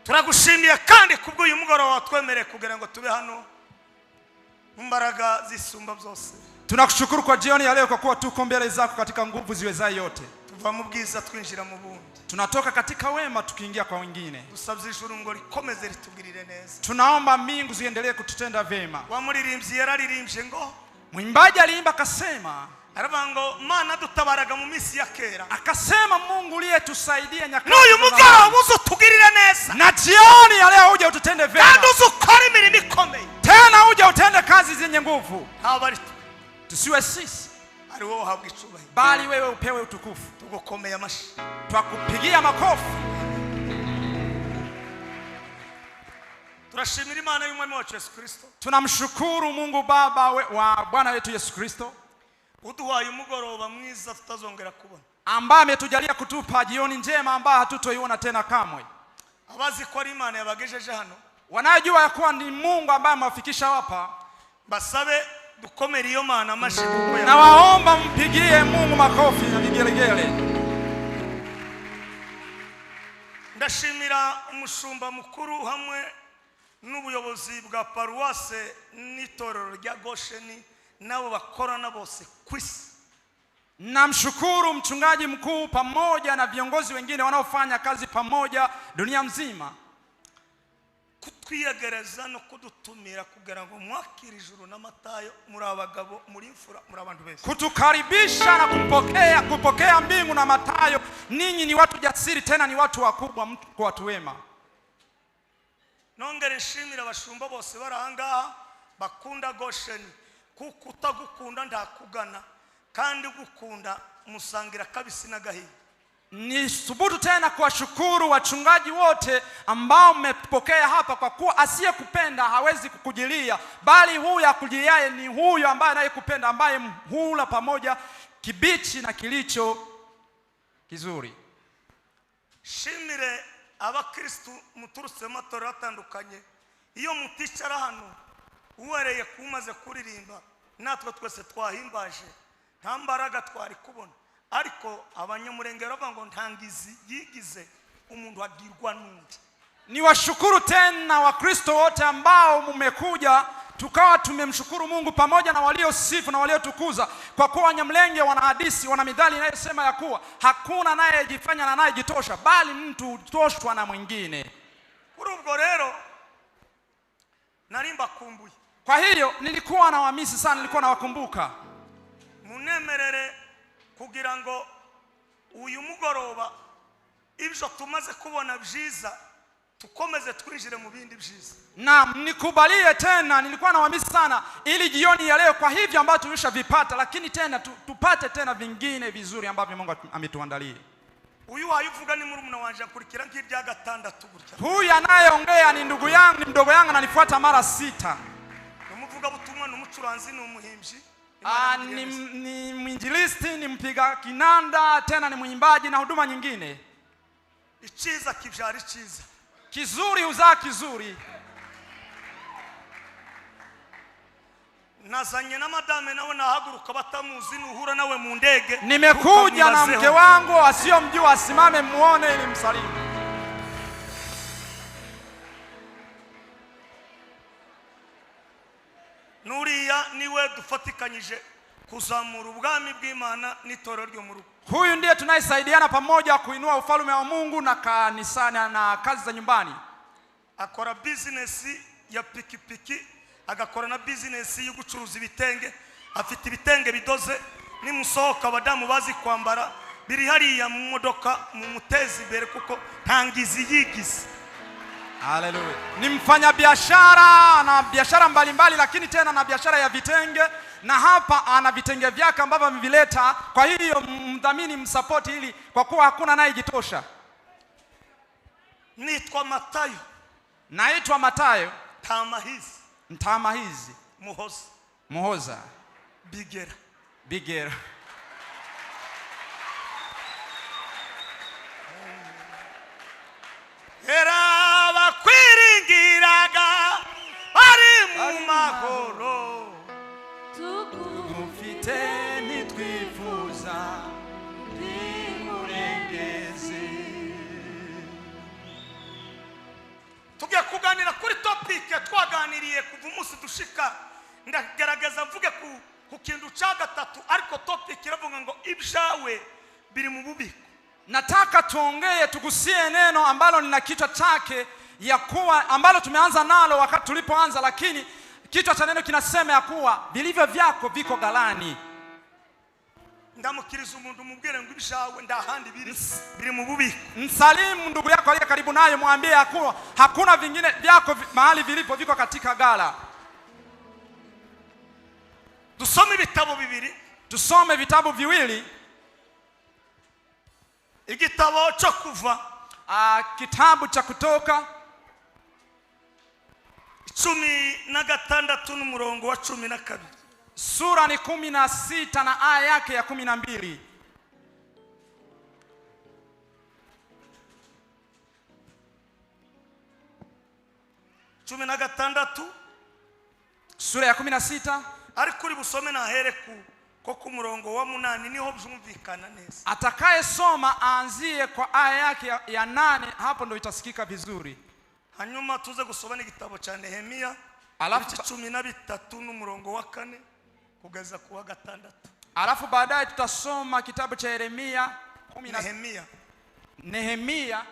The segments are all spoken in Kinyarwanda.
turagushimiye kandi kubwo uyu mugoroba watwemereye kugira ngo tube hano mbaraga zisumba byose. Tunakushukuru kwa jioni ya leo kwa kuwa tuko mbele zako katika nguvu ziwezayo yote. Tuva mu bwiza twinjira mu bundi. Tunatoka katika wema tukiingia kwa wengine. Dusabye ijuru ngo rikomeze ritugirire neza. Tunaomba mbingu ziendelee kututenda vema. Wamuririmbyi yararirimbye ngo, mwimbaji aliimba akasema, aravango Mana dutabaraga mu misi ya kera. Akasema Mungu uliyetusaidia nyakati. N'uyu mugoroba uzutugirire neza. Na jioni ya leo uje ututende vema. Kandi uzukora imirimo ikomeye. Tena uje utende kazi zenye nguvu. Habari tusiwe sisi, ari wowe uhabwa icubahiro, bali wewe upewe utukufu. Tugukomeye amashi, twakupigia makofi. Turashimira Imana y'umwami wacu Yesu Kristo. Tunamshukuru Mungu Baba wa Bwana wetu Yesu Kristo, uduhaye umugoroba mwiza tutazongera kubona, ambaye ametujalia kutupa jioni njema ambayo hatutoiona tena kamwe. Abazi ko ari Imana yabagejeje hano, wanajua ya kuwa ni Mungu ambaye amewafikisha hapa, basabe dukomere iyo Mana amashi kuko na waomba mpigie Mungu makofi na vigelegele. Ndashimira umushumba mukuru hamwe n'ubuyobozi bwa paruwase n'itorero rya Gosheni nabo bakorana bose kwisi. Namshukuru mchungaji mkuu pamoja na viongozi wengine wanaofanya kazi pamoja dunia mzima, kutwiyegereza no kudutumira kugira ngo mwakire ijuru n'amatayo, muri abagabo muri imfura muri abantu bese, kutukaribisha na kupokea mbingu na matayo. Ninyi ni watu jasiri, tena ni watu wakubwa, kwa watu wema. Nongere nshimira abashumba bose baranga bakunda Gosheni, kuko utagukunda ndakugana kandi gukunda musangira kabisi na gahinda. Ni subutu tena kuwashukuru wachungaji wote ambao mmepokea hapa, kwa kuwa asiyekupenda hawezi kukujilia, bali huyu akujiliaye ni huyu ambaye anayekupenda, ambaye hula pamoja kibichi na kilicho kizuri. Shimire abakristo muturutse matorero atandukanye, iyo muticara hano uwereye kumaze kuririmba natwe twese twahimbaje, nta mbaraga twari kubona, ariko abanyamurengero bavuga ntangizi yigize umuntu agirwa n'undi. Ni washukuru tena wakristo wote ambao mmekuja, tukawa tumemshukuru Mungu pamoja na waliosifu na waliotukuza, kwa kuwa Wanyamlenge wana hadithi, wana mithali inayosema ya kuwa hakuna anayejifanya na anayejitosha, bali mtu utoshwa na mwingine. Kuri ubwo rero narimba kumbuye. Kwa hiyo nilikuwa na wamisi sana, nilikuwa na wakumbuka. Munemerere kugira ngo uyu mugoroba ibyo tumaze kubona byiza tukomeze twinjire mu bindi byiza. Na nikubalie tena, nilikuwa na wamisi sana, ili jioni ya leo kwa hivyo ambao tulishavipata, lakini tena tupate tena vingine vizuri ambavyo Mungu ametuandalia. Uyu wayivuga ni murumuna wanje akurikira nk'irya gatandatu gutya. Huyu anayeongea ni ndugu yangu, ni mdogo yangu, ananifuata mara 6. Umuvuga butumwa n'umucuranzi n'umuhimbyi. Ni mwinjilisti, ni mpiga kinanda, tena ni mwimbaji na huduma nyingine. Ichiza kibyari chiza, kizuri uzaa kizuri. Nazanye na madame nawe nahaguruka batamuzi nuhura nawe mu ndege. Nimekuja na mke wangu asiyomjua asimame muone ili msalimu. Nuriya niwe dufatikanyije kuzamura ubwami bw'Imana n'itorero ryo mu rugo. Huyu ndiye tunayesaidiana pamoja kuinua ufalme wa Mungu na kanisani na kazi za nyumbani. Akora business ya pikipiki, agakora na business yo gucuruza ibitenge. Afite ibitenge bidoze, nimusohoka abadamu bazi kwambara biri hariya mu modoka mu mutezi imbere kuko ntangizi yigize. Haleluya. Ni mfanya biashara na biashara mbalimbali, lakini tena na biashara ya vitenge, na hapa ana vitenge vyake ambavyo amevileta. Kwa hiyo mdhamini msupport ili, kwa kuwa hakuna anayejitosha. Nitwa Matayo. Naitwa Matayo. Ntamahizi. Muhoza. Bigera. Era bakwiringiraga ari mu mahoro, tugufite nitwifuza nimurengeze. kuganira kuri topic twaganiriye kuva umunsi dushika ndagerageza mvuge ku kintu cya gatatu ariko topic iravuga ngo ibyawe biri mu bubiko. Nataka tuongee tugusie neno ambalo lina kichwa chake ya kuwa ambalo tumeanza nalo wakati tulipoanza, lakini kichwa cha neno kinasema ya kuwa vilivyo vyako viko galani. Ndamukiriza umuntu mubwire ngo ibishawe ndahandi biri mu bubiko. Msalimu ndugu yako aliye karibu naye, mwambie ya kuwa hakuna vingine vyako mahali vilipo, viko katika gala. Tusome vitabu bibiri. Tusome vitabu viwili. Igitabo cyo Kuva, kitabu cha Kutoka 16 n'umurongo wa 12. Sura ni 16 na aya yake ya 12. Sura ya 16. Ariko uri busome na hereku ko ku murongo wa 8 niho byumvikana neza. Atakaye soma aanzie kwa aya yake ya 8, hapo ndio itasikika vizuri. Hanyuma tuze gusoma n'igitabo cha Nehemia, alafu 13 n'umurongo wa 4 kugeza ku wa 6. Alafu baadaye tutasoma kitabu cha Nehemia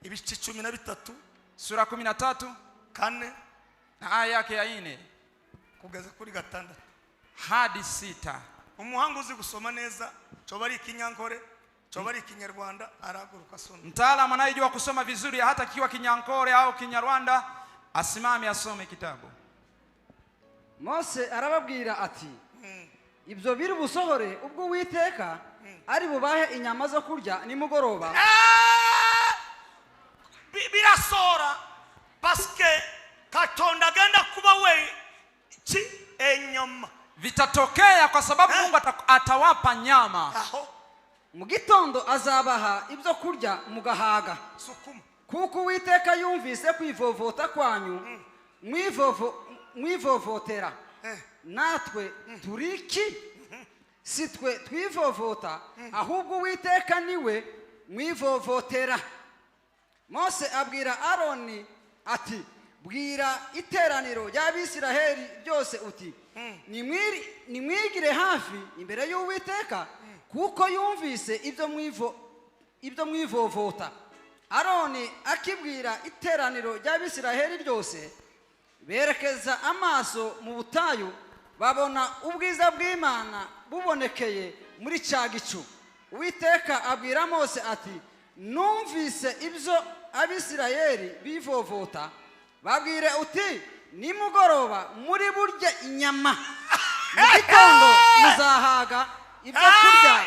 ibice 13 sura 13 4 na aya yake ya 4 kugeza kuri 6 hadi 6. Umuhanga uzi gusoma neza coba ari Kinyankore, coba ari Kinyarwanda, araguruka soma. Mtaalamu anayejua kusoma vizuri hata kiwa Kinyankore au Kinyarwanda asimame asome kitabu. Mose arababwira ati ibyo biri busohore ubwo Uwiteka ari bubahe inyama zo kurya nimugoroba. Birasora paske Katonda genda kuba we enyama. Vitatokea kwa sababu Mungu atawapa nyama. Mu gitondo azabaha ibyo kurya mugahaga. Kuko Uwiteka yumvise kwivovota kwanyu mwivovotera. Natwe turiki sitwe twivovota ahubwo Uwiteka niwe mwivovotera. Mose abwira Aroni ati bwira iteraniro y'Abisiraheli byose uti nimwigire hafi imbere y'Uwiteka kuko yumvise ibyo mwivovota. Aroni akibwira iteraniro y'Abisiraheli ryose berekeza amaso mu butayu babona ubwiza bw'Imana bubonekeye muri cya gicu. Uwiteka abwira Mose ati numvise ibyo Abisirayeli bivovota, babwire uti nimugoroba muri burya inyama, mu gitondo muzahaga ibyo kurya.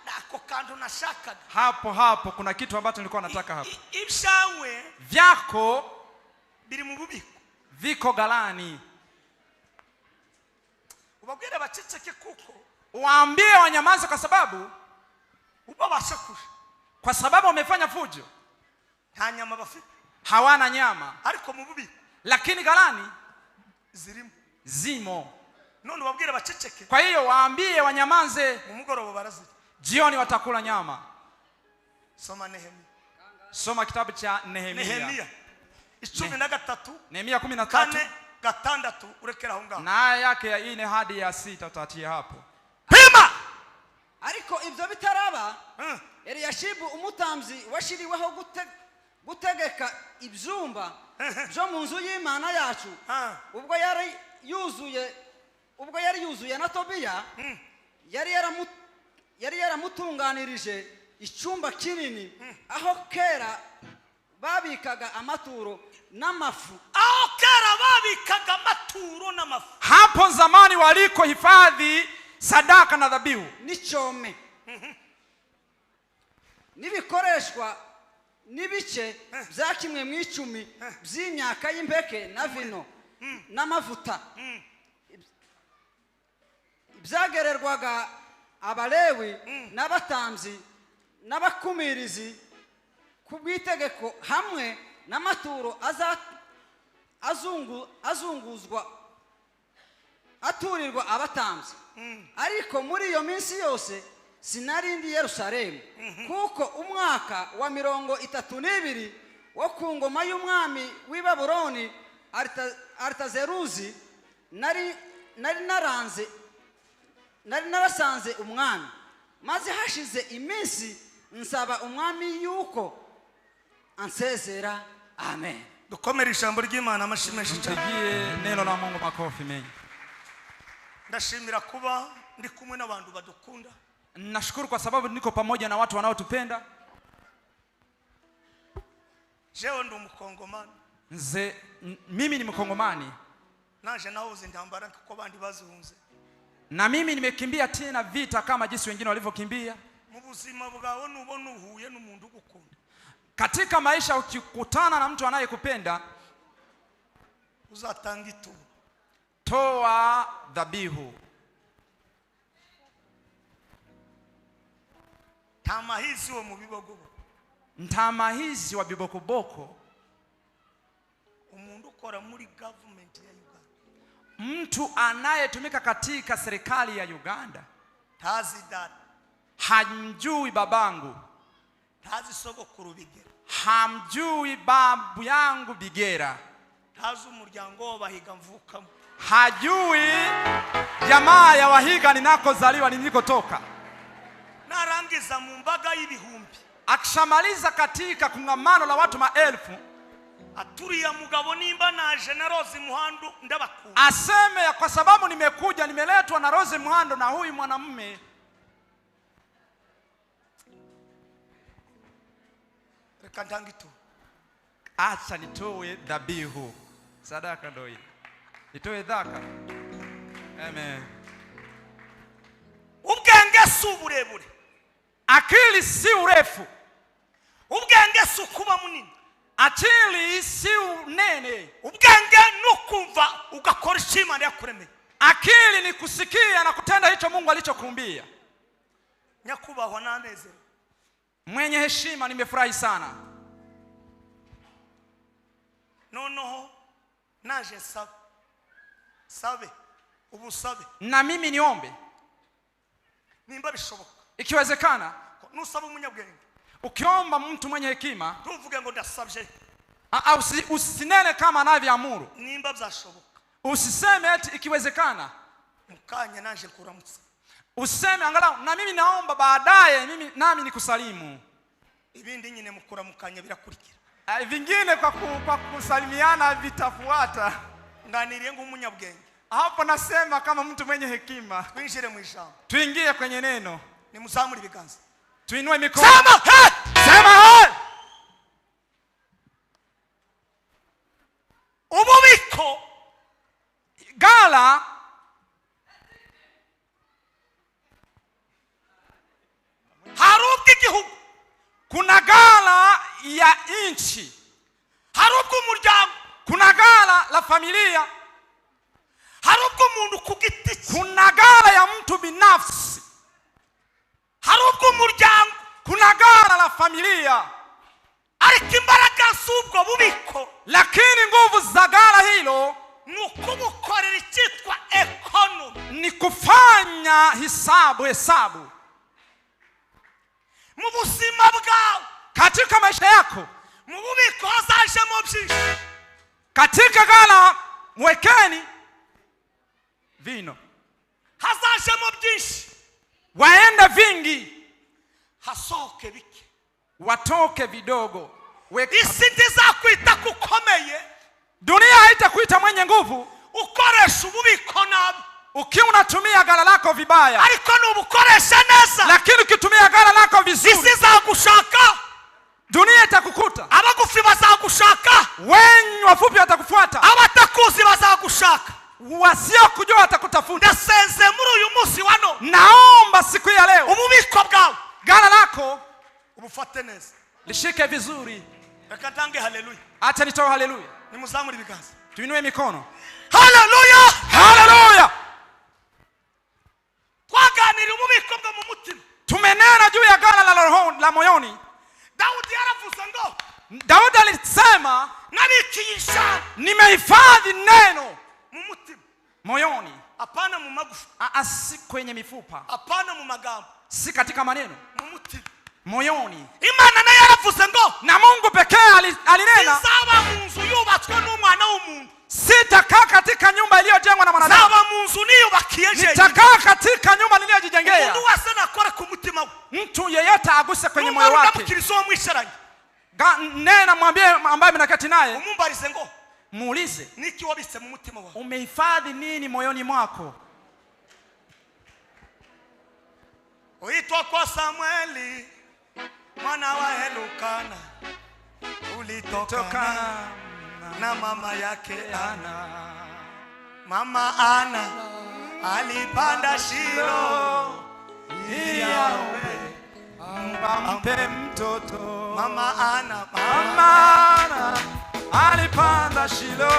Nako kandu nashaka hapo kuna kitu ambacho nilikuwa nataka hapo. Ibyawe vyako biri mu bubiko, viko galani. Ubabwire baceceke kuko waambie wanyamaze kwa sababu ubabashakuje, kwa sababu wamefanya fujo, nta nyama bafite, hawana nyama, ariko mu bubiko lakini galani zimo. None ubabwire baceceke. Kwa hiyo waambie wanyamaze, mu mugoroba barazira, jioni watakula nyama. Soma Nehemia. Soma kitabu cha Nehemia 13. Nehemia 13 4-6 urekera aho ngaho. Na aya yake ya 4 hadi ya 6 utatia hapo. Pima! Ariko ibyo bitaraba Eliyashibu umutamzi washiriweho gutegeka ibyumba byo mu nzu y'Imana yacu, ubwo yari yuzuye na Tobiya yari yaramutunganirije icyumba kinini aho kera babikaga amaturo n'amafu. Hapo zamani waliko hifadhi sadaka na dhabihu n'icyome nibikoreshwa nibice bya kimwe mu 10 by'imyaka y'impeke na vino n'amavuta byagererwaga abalewi n'abatamzi n'abakumirizi ku bw'itegeko hamwe n'amaturo azunguzwa aturirwa abatamzi. Ariko muri iyo minsi yose sinarindi Yerusalemu kuko umwaka wa 32 wo ku ngoma y'umwami w'i Babuloni Aritazeruzi, nari narasanze umwami, maze hashize iminsi nsaba umwami yuko ansezera. Amen. dukomere ijambo ry'Imana amashimeshi cyane. Tupigie neno la Mungu makofi mengi. Ndashimira kuba ndi kumwe n'abantu badukunda. Nashukuru kwa sababu niko pamoja na watu wanaotupenda. Jewe ndo mukongomani. Mimi ni mkongomani. Naje nahoze ndambara kuko bandi bazunze. Na mimi nimekimbia tena vita kama jinsi wengine walivyokimbia. Mu buzima bwawe nubona uhuye n'umuntu ugukunda. Katika maisha ukikutana na mtu anayekupenda, uzatanga ituro. Toa dhabihu. Tamahizi wo mu bibogobo. Ntamahizi wa bibokoboko. Umuntu ukora muri government ya Uganda. Mtu anayetumika katika serikali ya Uganda. Tazi dad. Hamjui babangu. Tazi sogokuru Bigera. Hamjui babu yangu Bigera. Tazi umuryango w'abahiga mvukamo. Hajui jamaa ya Wahiga ninakozaliwa nilikotoka. Narangiza mu mbaga y'ibihumbi. Akishamaliza katika kongamano la watu maelfu, aturiya mugabo nimba naje na Rose Muhando ndabakunda. Aseme kwa sababu nimekuja nimeletwa na Rose Muhando na huyu mwanamume. Reka ndangitu. Acha nitoe dhabihu. Sadaka ndio hii. Nitoe dhaka. Amen. Ubwenge si uburebure. Akili si urefu. Ubwenge si kuba munini. Akili si unene. Ubwenge nukumva ugakora ishimana yakuremeye. Akili ni kusikia na kutenda hicho Mungu alichokuumbia. Nyakubahwa nanezero. Mwenye heshima, nimefurahi sana. Noneho naje sabe ubusabe. Na mimi niombe. Nimba bishoboka. Ikiwezekana, nusaba umunyabwenge. Ukiomba mtu mwenye hekima, tuvuge ngo ndasabye. Usinene kama anavyoamuru. Nimba byashoboka. Usiseme eti ikiwezekana. Mukanya naje kuramutsa. Useme angalau na mimi naomba baadaye nami nikusalimu. Ibindi nyine mukura mukanya birakurikira. Vingine kwa kusalimiana vitafuata. Nganiriye ngumunyabwenge. Hapo nasema kama mtu mwenye hekima. Twinjire mu ijambo. Tuingie kwenye neno. Ni muzamuri ibiganza. Tuinue mikono. Sema he! Sema he! Ububiko gala haruki gihugu. Kuna gala ya inchi. Haruki umuryango. Kuna gala la familia. Haruki umuntu kugiti. Kuna gala ya mtu binafsi. Haruki umuryango. Kuna gala la familia. Ariko imbaraga z'ubwo bubiko, lakini nguvu za gala hilo nukubukorera icyitwa economy, ni kufanya hesabu. Mu buzima bwawe, katika maisha yako, mu bubiko hazajemo byinshi. Katika gala mwekeni vino, hazajemo byinshi. Waende vingi, hasohoke bike, watoke vidogo. Isi ndizakwita kukomeye, dunia haitakuita mwenye nguvu ukoresha ububiko nabi. Ukiwa unatumia gala lako vibaya, ariko nubukoresha neza, lakini ukitumia gala lako vizuri, isi zagushaka, dunia itakukuta. Abagufi bazagushaka, wenye wafupi watakufuata, abatakuzi bazagushaka, wasiokujua watakutafuta. Ndasenze muri uyu munsi wano, naomba siku ya leo ububiko bwawe, gala lako ubufate neza, lishike vizuri. Reka tange haleluya. Acha nitoe haleluya. Ni muzamuri biganza. Tuinue mikono. Haleluya! Haleluya! Twaganira ububiko bwo mu mutima. Tumenena juu ya gala la roho la moyoni. Daudi yaravuze ngo, Daudi alisema, nabikiyisha, nimehifadhi neno mu mutima, moyoni. Hapana mu magufa. Si kwenye mifupa. Hapana mu magambo. Si katika maneno. Mu mutima. Moyoni. Imana nayo yaravuze ngo, na Mungu pekee uwo mwisharanye nena mwambie ambaye mnakati naye, umumbarize ngo muulize niki wabitse mu mutima wako, umehifadhi nini moyoni mwako. uitwa kwa Samueli mwana wa Elukana, ulitokana na mama yake Ana. Mama Ana alipanda Shilo ili aombe ampe mtoto. Mama Ana alipanda Shilo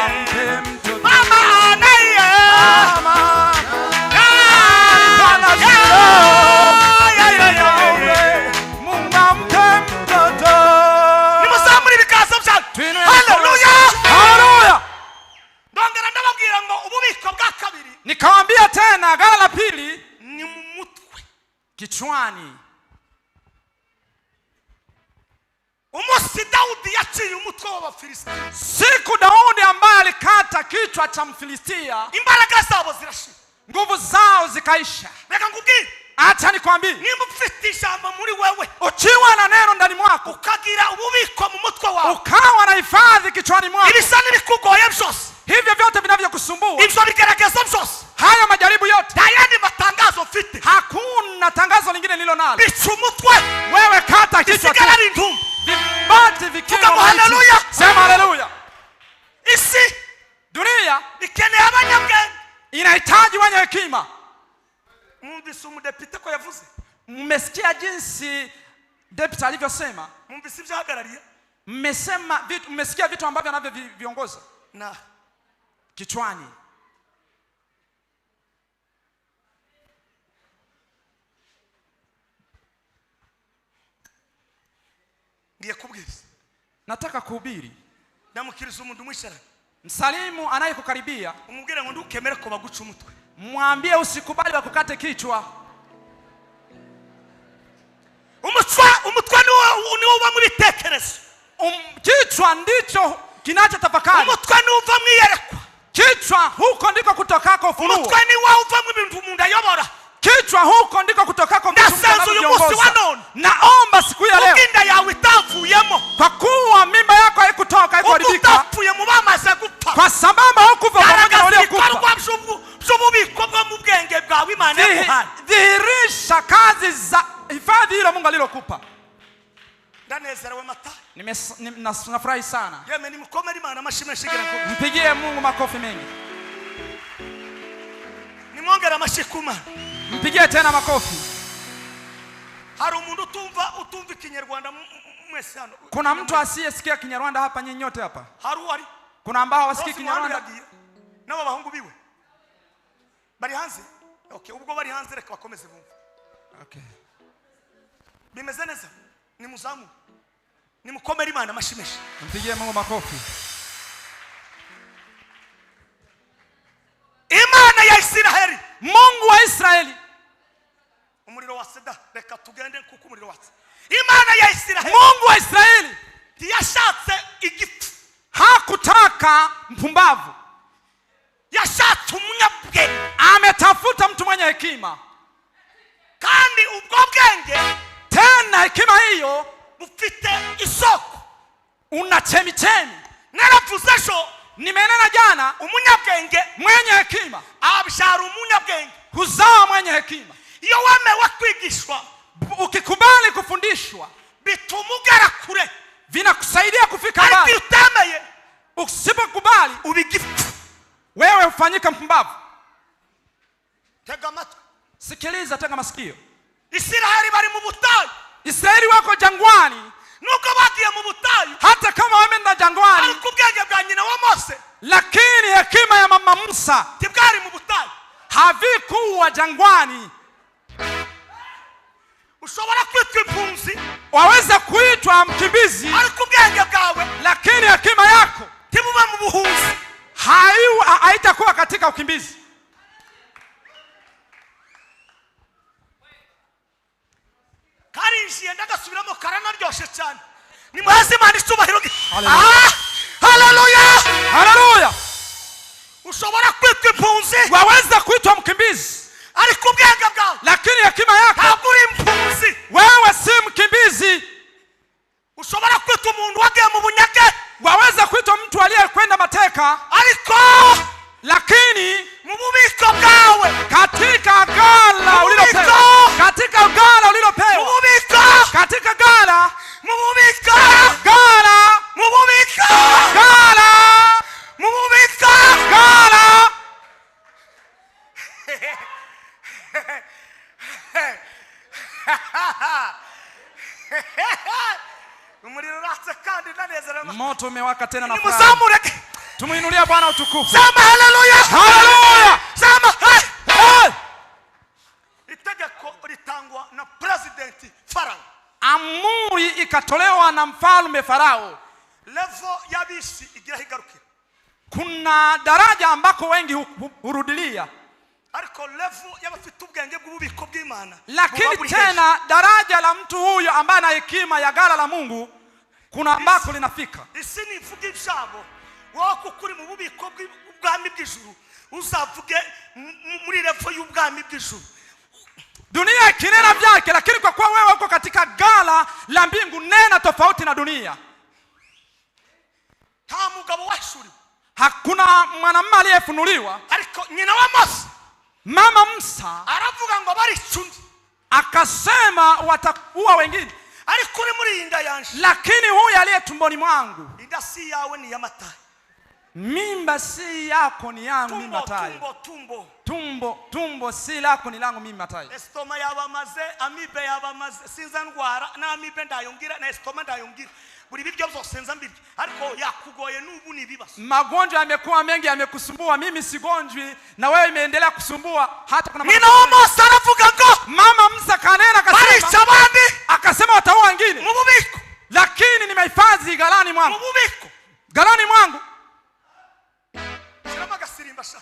ampe mtoto. Mama Ana alipanda Shilo Mungu ampe mtoto. Nimusamuri bikaza byane. Haleluya. Ndongera ndababwira ngo ububiko bwa kabiri, nikawambia tena gala la pili ni mu mutwe, kichwani. Umunsi Daudi yaciye umutwe w'Abafilistia, siku Daudi ambaye alikata kichwa cha Mfilistia, imbaraga zabo zirashira, nguvu zao zikaisha. reka ngubwire, acha nikwambie, nimba ufite ijambo muri wewe, ukiwa na neno ndani mwako, ukagira ububiko mu mutwe wawe, ukawa na hifadhi kichwani mwako, ibisa n'ibikugoye byose, hivyo vyote vinavyokusumbua, ibyo bigeragezo byose, haya majaribu yote, tayari matangazo mfite, hakuna tangazo lingine lilo nalo. bica umutwe, wewe kata kichwa, bisigara ari intumbi, vibati vikiwa Vuga haleluya. Sema haleluya. isi Dunia ikeneye abanyabwenge, inahitaji wenye hekima. mwumvise umudepite ko yavuze, Mmesikia jinsi deputy alivyosema, mwumvise ibyahagarariye, mmesikia vitu ambavyo anavyoviongoza na kichwani. ngiye kubwiriza, nataka kuhubiri. ndamukiriza umuntu mwisharanye, msalimu anayekukaribia, umubwire ngo ndukemere ko baguca umutwe, mwambie usikubali wakukate kichwa. umutwe niwo uva mu bitekerezo, kichwa ndicho kinachotafakari, umutwe niwo uva mu iyerekwa, kichwa huko ndiko kutokako ufunuo, umutwe niwo uva mu bintu umuntu ayobora, kichwa huko ndiko kutokako vitu ndasenze uyu munsi wa none, naomba siku ya leo, ukinda yawe itavuyemo, kwa kuwa mimba yako haikutoka haikuharibika, utapfuye mu bamaze gupfa, kwa sababu hukufa pamoja na waliokufa, by'ububiko bwo mu bwenge bwawe Imana yaguhaye, dhihirisha kazi za hifadhi hilo Mungu alilokupa. ndanezerewe mata, nafurahi sana. yeme nimukomere Imana amashyi menshi gira ngo Mpigie Mungu makofi mengi, nimwongere amashyi ku Mana, mpigie tena makofi. hari umuntu utumva Kinyarwanda mwese hano, Kuna mtu asiyesikia Kinyarwanda hapa? Nyinyi nyote hapa, hari uwari, kuna ambao hawasikii Kinyarwanda? nabo bahungu biwe bari hanze, okay, ubwo bari hanze reka bakomeze bumva, Okay, bimeze neza, nimuzamu nimukomere Imana amashyi menshi, mpigie Mungu makofi. Imana ya Isiraheli, Mungu wa Israeli, umuriro wa Seda, reka tugende kuko umuriro watse, Imana ya Isiraheli, Mungu wa Israeli ntiyashatse igifu, hakutaka mpumbavu, yashatse umunyabwenge, ametafuta mtu mwenye hekima, kandi ubwo bwenge tena hekima hiyo bufite isoko, una chemichemi. naravuze ejo, Nimenena jana, umunyabwenge mwenye hekima abyara umunyabwenge, huzaa mwenye hekima. iyo wemewe kwigishwa, Ukikubali kufundishwa, bituma ugera kure, vinakusaidia kufika ariko mbali. iyo utemeye Usipokubali, ubigifu. wewe ufanyika mpumbavu. Tega amatwi, Sikiliza, tega masikio. Isiraheli bari mu butayu, Israeli wako jangwani, nuko bagiye mu butayu, hata kama wameenda jangwani, ariko ubwenge bwa nyina wa Mose lakini hekima ya mama Musa tibwari mu butayu. havikuwa jangwani. Ushobora kwitwa impunzi, Waweza kuitwa mkimbizi, ariko ubwenge bwawe lakini hekima yako tibuba mu buhunzi, haitakuwa katika ukimbizi. karinjiye ndagasubiramo karanaryoshe cyane, ni mwazi Imana icyubahiro. Haleluya, haleluya. Ushobora kwitwa impunzi, Waweza kuitwa mkimbizi, ariko ubwenge bwawe lakini hekima yako ntabwo uri impunzi. wewe si mkimbizi. Ushobora kwita umuntu wagiye mu bunyage, Waweza kuitwa mtu aliyekwenda mateka, ariko lakini mu bubiko bwawe, katika gala ulilopewa, katika gala mu ulilopewa, bubiko, katika gala, mu bubiko, gala, mu bubiko, gala, mu bubiko. gala. Umuriro uratse kandi ndanezerewe. Moto umewaka tena na furaha. Nimuzamureke. Tumuinulia Bwana utukufu. Sema haleluya. Haleluya. Sema hey. Hey. Itegeko litangwa na president Farao. Amuri ikatolewa na mfalme Farao. Levo yabisi igira higarukira. Kuna daraja ambako wengi hurudilia, Ariko levo y'abafite ubwenge bw'ububiko bw'Imana. lakini tena daraja la mtu huyo ambaye ana hekima ya gala la Mungu kuna ambako linafika. Isi ni ivuga ibyabo, wowe kukuri mu bubiko bw'ubwami bw'ijuru uzavuge muri levo y'ubwami bw'ijuru. Dunia ikinena vyake, lakini kwa kuwa wewe uko katika gala la mbingu, nena tofauti na dunia. Nta mugabo washuri, Hakuna mwanamume aliyefunuliwa, ariko nyina wa Mose mama Musa aravuga ngo bari cundi, akasema watakuwa wengine, ariko uri muri inda yanje, lakini huyu aliye tumboni mwangu, inda si yawe ni yamataye, mimba si yako ni yangu mimi Matayo. Tumbo si lako ni langu mimi Matayo. Estoma yabamaze, amibe yabamaze, sinza ndwara na amibe ndayongira na estoma ndayongira. Buri biryo byose nza mbirya, ariko yakugoye n'ubu ni bibazo. Magonjwa yamekuwa mengi, yamekusumbua. Mimi sigonjwi na wewe imeendelea kusumbua. Hata kuna Nina Mose aravuga ngo mama Musa kanena akasema abandi, akasema wataua wengine, mu bubiko, lakini nimehifadhi galani mwangu. mu bubiko, Galani mwangu. Shirama gasirimba sha.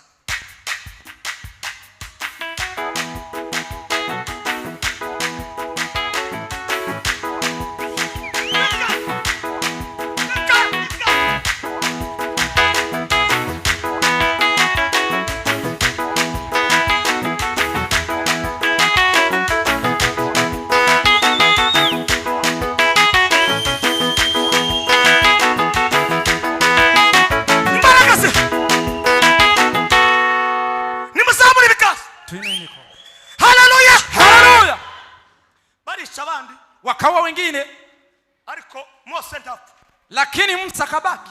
Haleluya. Haleluya. Barisha abandi, Wakawa wengine, ariko Mose ndapfa. lakini Musa kabaki.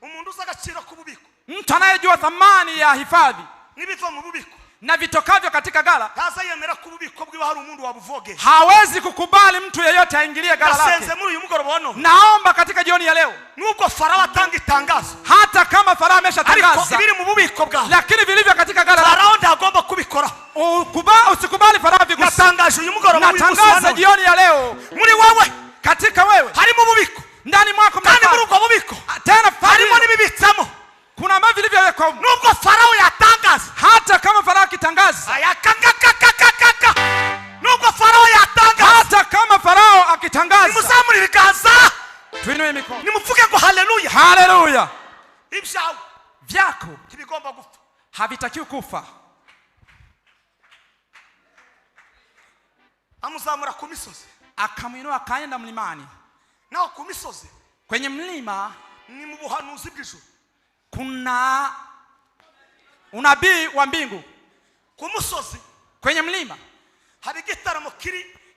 Umuntu uza agaciro k'ububiko, Mtu anayejua thamani ya hifadhi nibiva mu bubiko, na vitokavyo katika gala, taza yemera k'ububiko bwiwe hari umuntu wabuvoge. hawezi kukubali mtu yeyote aingilie gala Gasenze lake. muri uyu mugoroba wano, Naomba katika jioni ya leo, nubwo Farao atanga itangazo, hata kama Farao ariko ameshatangaza, ibiri mu bubiko bwawe lakini vilivyo katika gala lake Farao ntagomba kubikora. usikubali Farao vigusi. Natangaje uyu mugoroba Natangaza jioni ya leo, muri wewe katika wewe, hari mu bubiko, ndani mwako kandi muri ubwo bubiko tena harimo n'ibibitsamo. kuna ambavyo vilivyowekwa. Nubwo Farao yatangaza, Hata kama Farao akitangaza, ayakakakakakaka, nubwo Farao yatangaza, hata kama Farao akitangaza, nimuzamure ibiganza, tuinue mikono, nimuvuge ngo haleluya. haleluya. Ibyawe Vyako ntibigomba gupfa. havitakiwi kufa. Amuzamura ku misozi, Akamwinua akaenda mlimani. naho ku misozi Kwenye mlima ni mu buhanuzi bw'ijuru, kuna unabii wa mbingu. ku musozi Kwenye mlima hari igitaramo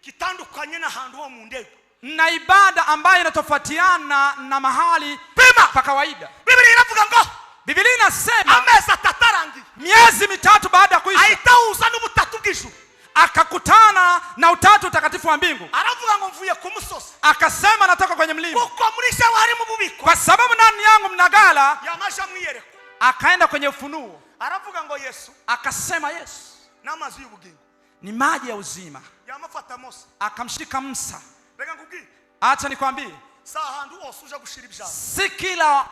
kitandukanye n'ahantu ho mu ndege, na ibada ambayo inatofautiana na mahali pima pa kawaida. Biblia iravuga ngo Biblia inasema amezi atatu arangiye, miezi mitatu baada ya kuisha, ahitahuza n'ubutatu bw'ijuru, akakutana na utatu utakatifu wa mbingu. aravuga ngo mvuye ku musozi, Akasema natoka kwenye mlima, kuko muri se wari mu bubiko, kwa sababu ndani yangu mna gala. yamaje amwiyereko, Akaenda kwenye ufunuo, aravuga ngo Yesu akasema Yesu n'amazi y'ubugingo, ni maji ya uzima. yamafata Mose, Akamshika Musa. reka nkubwire, Acha nikwambie, sa ahantu hose uje gushira ibyawe, si kila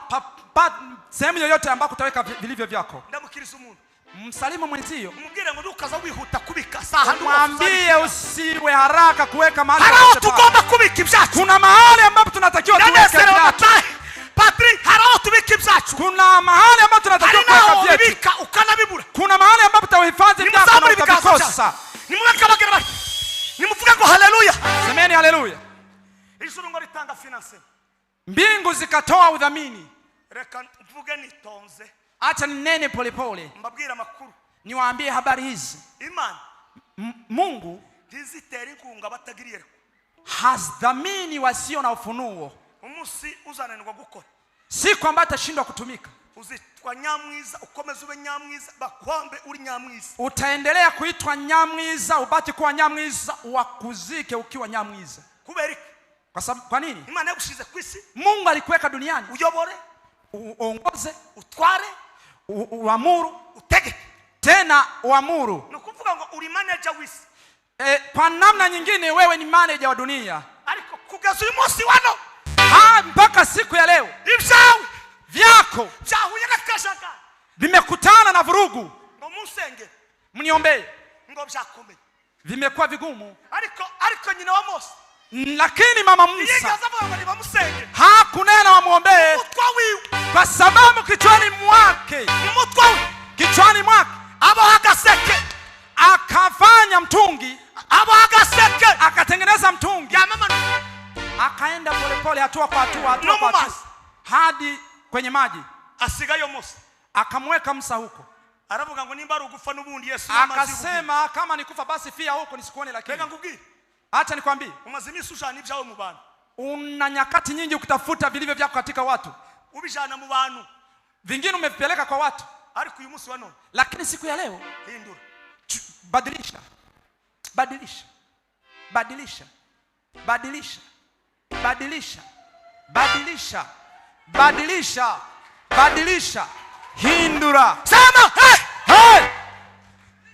sehemu yoyote ambako utaweka vilivyo vyako. ndamukiriza umuntu, Msalimu mwenzio, umubwire ngo ntukaza wihuta kubika, sa ahantu mwambie usiwe haraka kuweka mahali haraho popote tugomba kubika ibyacu. Kuna mahali ambapo tunatakiwa tuweke Ndanezerewe vyacu. matahe Patrick, haraho tubika ibyacu, Kuna mahali ambapo tunatakiwa hari naho kuweka vyetu. ubibika ukanabibura. Kuna mahali ambapo tutahifadhi vyako na Nimuzamure ibiganza utavikosa. haleluya. Semeni haleluya. Ijuru ngo ritanga finance. Mbingu zikatoa udhamini. Reka mvuge nitonze. Acha ninene polepole. Mbabwira makuru. Niwaambie habari hizi. Imana Mungu ntizitera inkunga batagiriye. Hasdhamini wasio na ufunuo. Umunsi uzananirwa gukora. Si kwamba atashindwa kutumika. Uzitwa nyamwiza, ukomeze ube nyamwiza, bakwambe uri nyamwiza. Utaendelea kuitwa nyamwiza, ubaki kuwa nyamwiza, wakuzike ukiwa nyamwiza. Kuberiki. Kwa nini? Imana yagushize ku isi. Mungu alikuweka duniani. Uyobore, uongoze, utware, uamuru, utegeke. Tena uamuru. Nukuvuga ngo uri manager w'isi. Kwa namna nyingine wewe ni manager wa dunia. Ariko kugeza uyu munsi wano, mpaka siku ya leo, ibyawe vyako byahuye n'akajagari, vimekutana na vurugu. Ngo musenge, mniombee. Ngo byakomeye, vimekuwa vigumu. Ariko nyina wa Mose, lakini mama Musa hakunena wamwombee, kwa sababu kichwani mwake agaseke, akafanya mtungi, akatengeneza mtungi, akaenda polepole, hatua kwa hatua hadi kwenye maji. Asigayo Mose, akamweka Musa huko. Aravuga ngo nimba ari ugufa n'ubundi Yesu akasema kama nikufa basi fia huko nisikuone. Lakini acha nikwambie, umazimisi ujana ibyawe mu bantu. Una nyakati nyingi ukitafuta vilivyo vyako katika watu, ubijana mu bantu, vingine umevipeleka kwa watu. Ariko uyu munsi wa none, lakini siku ya leo hindura, badilisha, badilisha, badilisha, badilisha, badilisha, badilisha, badilisha, badilisha, hindura. Sema hey, hey,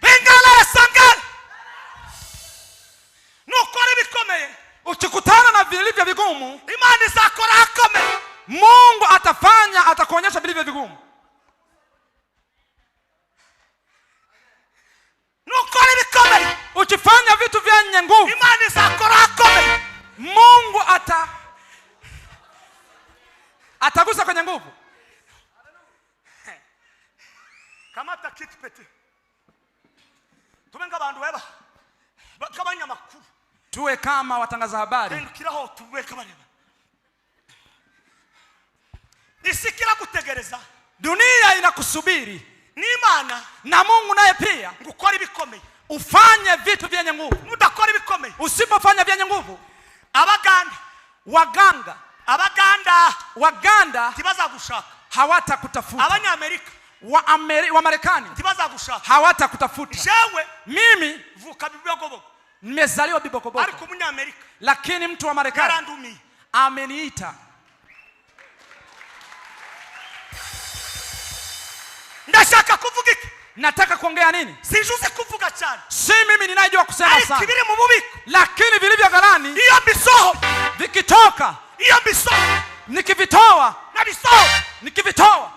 ingala sangala. Nukore bikomeye, ukikutana na vilivyo vigumu, imani zakora akomeye. Mungu atafanya, atakuonyesha vilivyo vigumu. Nukore bikomeye, ukifanya vitu vyenye nguvu, imani zakora akomeye. Mungu atagusa kwenye nguvu. Kamata kitu pete. Tumenga bandu weba. Bakabanya makuru. Tuwe kama watangaza habari. Kiraho tuwe kabareba. Isikira kutegereza. Dunia inakusubiri. Ni Imana na Mungu naye pia ngukora ibikomeye. Ufanye vitu vyenye nguvu. Mudakora ibikomeye. Usipofanya vyenye nguvu, Waganda tibaza gushaka. Hawatakutafuta. Abanyamerika wa Marekani tibaza gushaka. Hawatakutafuta. Jewe mimi vuka bibogobogo. Nimezaliwa bibogobogo. Ariko Munyamerika, lakini mtu wa Marekani ameniita. Ndashaka kuvuga iki? Nataka kuongea nini? Sijuze kuvuga cyane. Si mimi ninajua kusema sana. Kibiri mu bubiko. Lakini vilivyo ghalani, iyo bisoho vikitoka, iyo bisoho nikivitoa, na bisoho nikivitoa,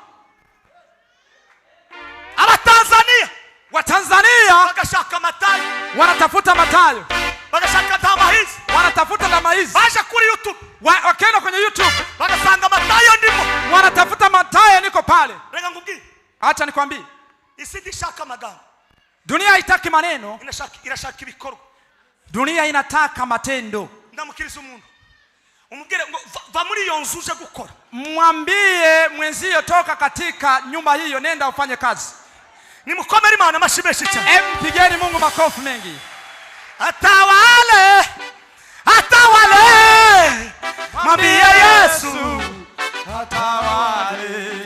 Watanzania bagashaka Matayo, wanatafuta Matayo, bagashaka Damahizi, wanatafuta Damahizi, baje kuri YouTube, wakaenda kwenye YouTube, bagasanga Matayo ndimo, wanatafuta Matayo, niko pale. Rega ngubwi, acha nikwambie, isidishaka magambo. Dunia haitaki maneno, inashaka ibikorwa. Dunia inataka matendo. Ndamukiriza umuntu, umubwire ngo va muri iyo nzu uje gukora. Mwambie mwenzio, toka katika nyumba hiyo, nenda ufanye kazi. Nimukomere Imana mashimeshi cyane. Mpigeni Mungu makofi mengi. Atawale, mwambie Yesu atawale.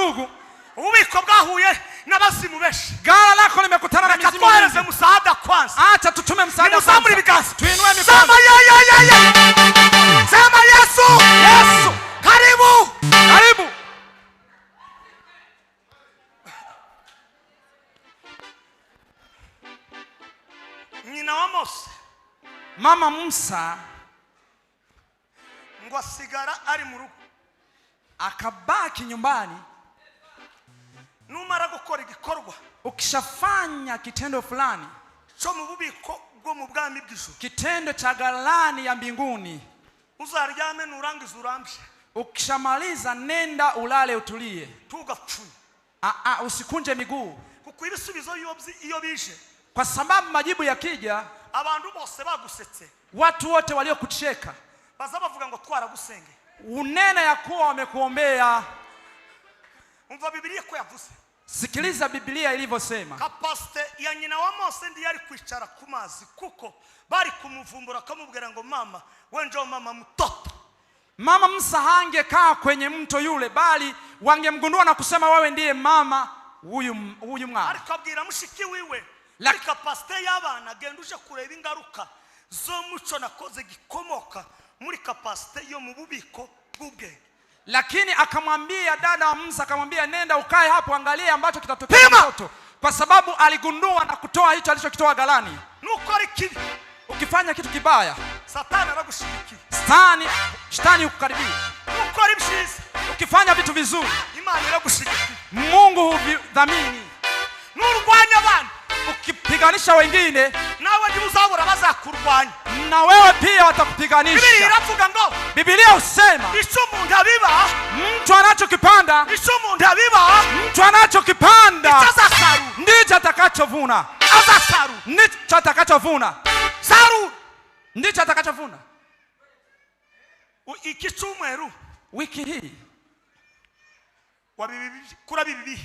vurugu. ububiko bwahuye n'abazimu benshi. Gala lako limekutana na mizimu Twahereze mingi. msaada kwanza. Acha tutume msaada Nimuzamure kwanza. ibiganza. Tuinue Sema mikono. ya. Sema Yesu. Yesu, Karibu. karibu. Nyina wa Mose Mama Musa ngo asigara ari mu rugo. akabaki nyumbani. Numara gukora igikorwa Ukishafanya kitendo fulani, cyo mu bubiko bwo mu bwami bw'ijuru, kitendo cha galani ya mbinguni, uzaryame nurangiza urambye, ukishamaliza nenda ulale utulie. tugapfuye. Usikunje miguu, Kuko ibisubizo iyo bije, kwa sababu majibu yakija, abantu bose bagusetse, watu wote waliokucheka baza bavuga ngo twaragusenge. unene ya kuwa wamekuombea. Umva Biblia ko yavuze. Sikiliza Biblia ilivyosema. Kapasite ya nyina wa Mose ndi yari kwicara ku mazi, kuko bari kumuvumbura kamubwira ngo mama, wewe ndio mama mtoto. Mama Musa hangekaa kwenye mto yule, bali wangemgundua na kusema wewe ndiye mama huyu mwana. Ariko abwira mushiki wiwe, kapasite y'abana genda uje kureba ingaruka zo muco nakoze gikomoka muri kapasite yo mu bubiko bw'ubwenge. Lakini akamwambia dada wa Musa, akamwambia nenda ukae hapo, angalia ambacho kitatokea mtoto, kwa sababu aligundua na kutoa hicho alichokitoa galani. Nukora ikibi, ukifanya kitu kibaya, Satani aragushigikira. Shetani ukukaribia. Nukora ibyiza, ukifanya vitu vizuri, Imana iragushigikira. Mungu hudhamini. Nurwanya abantu, ukipiganisha wengine, nawe ndiye uzabura bazakurwanya, na wewe pia watakupiganisha. Biblia iravuga ngo, Biblia husema icyo umuntu abiba, mtu anachokipanda, icyo umuntu abiba, mtu anachokipanda azasaru, ndicho atakachovuna. Azasaru, ndicho atakachovuna. Saru, ndicho atakachovuna. Iki cyumweru, wiki hii kura bibi,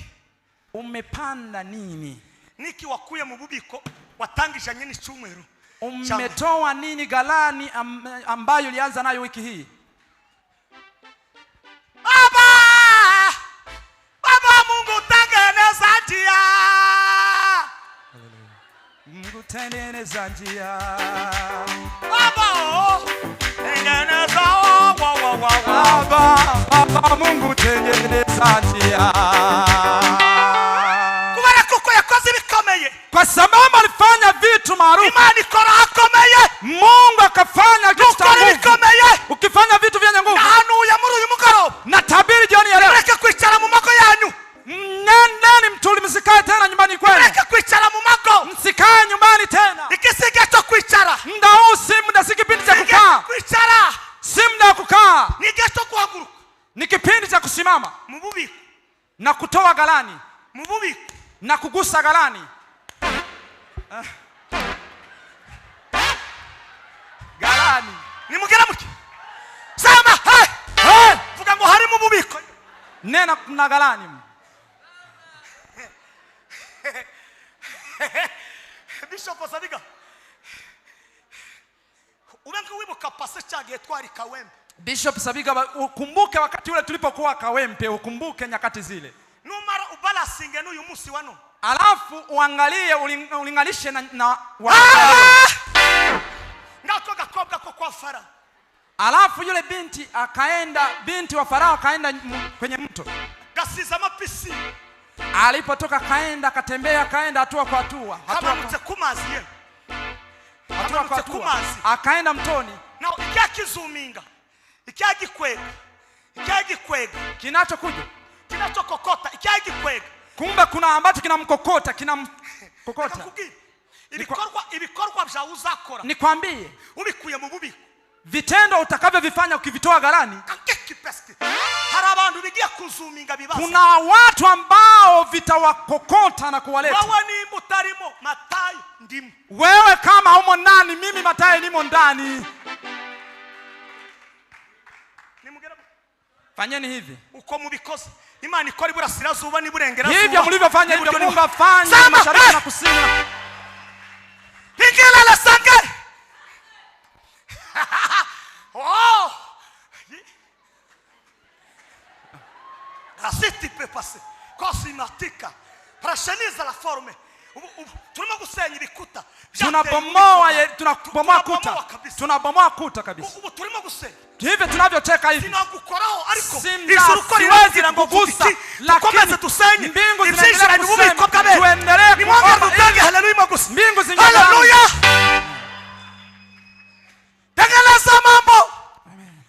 umepanda nini? Niki wakuye mu bubiko watangije nyine cyumweru? Umetoa nini galani ambayo ulianza nayo wiki hii? Baba Mungu tengeneza njia. Mungu tengeneza njia. Baba tengeneza Baba Mungu tengeneza njia. Kubera kuko yakoze bikomeye. Kwa sababu alifanya vitu maarufu. Imani ikora akomeye. Mungu akafanya kitu bikomeye. Ukifanya vitu vyenye nguvu. Nahanuye muri uyu mugoroba. Natabiri jioni ya leo. Mureke kwicara mu mago yanyu. Nendeni msikae tena nyumbani kwenu. Mureke kwicara mu mago. Msikae nyumbani tena. Ikisiga cyo kwicara. Muda huu si muda, si kipindi cha kukaa. Kwicara. Si muda wa kukaa. Ni gihe cyo guhaguruka. Ni kipindi cha kusimama. Mu bubiko. Na kutoa galani. Mu bubiko. Na kugusa galani. Galani. Nimugera muki. Sema hey. Vuga ngo hari mu bubiko. Nena kuna galani. Bishop Sabiga. Umenga wibuka pase cyage twari Kawempe. Bishop Sabiga, ukumbuke wakati ule tulipokuwa Kawempe, ukumbuke nyakati zile. Numara ubalasinge n'uyu munsi wa none. Alafu uangalie ulinganishe na Ngako gakobwa ko kwa Farao. Alafu yule binti wa Farao akaenda kwenye mto. Gasiza mapisi. Alipotoka kaenda katembea, kaenda hatua kwa hatua. Hatua kumazi ye. Hatua kwa hatua. Akaenda mtoni. Na ikiakizuminga. Ikiagikwega. Kinachokuja. Kinachokokota. Ikiagikwega. Kumbe kuna ambacho kinamkokota, Ibikorwa bya uzakora. Nikwambie, ubikuye mu bubiko. Vitendo utakavyovifanya ukivitoa galani. Hari abantu bigiye kuzuminga bibaza. Kuna watu ambao vitawakokota na kuwaleta. Wewe ni mutarimo, Matayo ndimo. Wewe kama humo ndani, mimi Matayo nimo ndani. Fanyeni hivi. Uko mubikoze. Imana ikora iburasirazuba n'iburengerazuba. Hivyo mlivyofanya hivyo Mungu afanye mashariki na kusini. Ingela la sange. Oh! Asiti pe passer. simatika prasheniza la forme. Turimo gusenya ibikuta. Tunabomoa kuta kabisa. Ubu turimo gusenya. Hivi tunavyoteka hivi. Sinagukoraho ariko ijuru ko riwagira ngo kugusa, lakini tusenye. Mbingu zinaendelea kusema tuendelee kuomba. Haleluya gusa. Mbingu zinaendelea. Haleluya. Tengeneza mambo. Amen.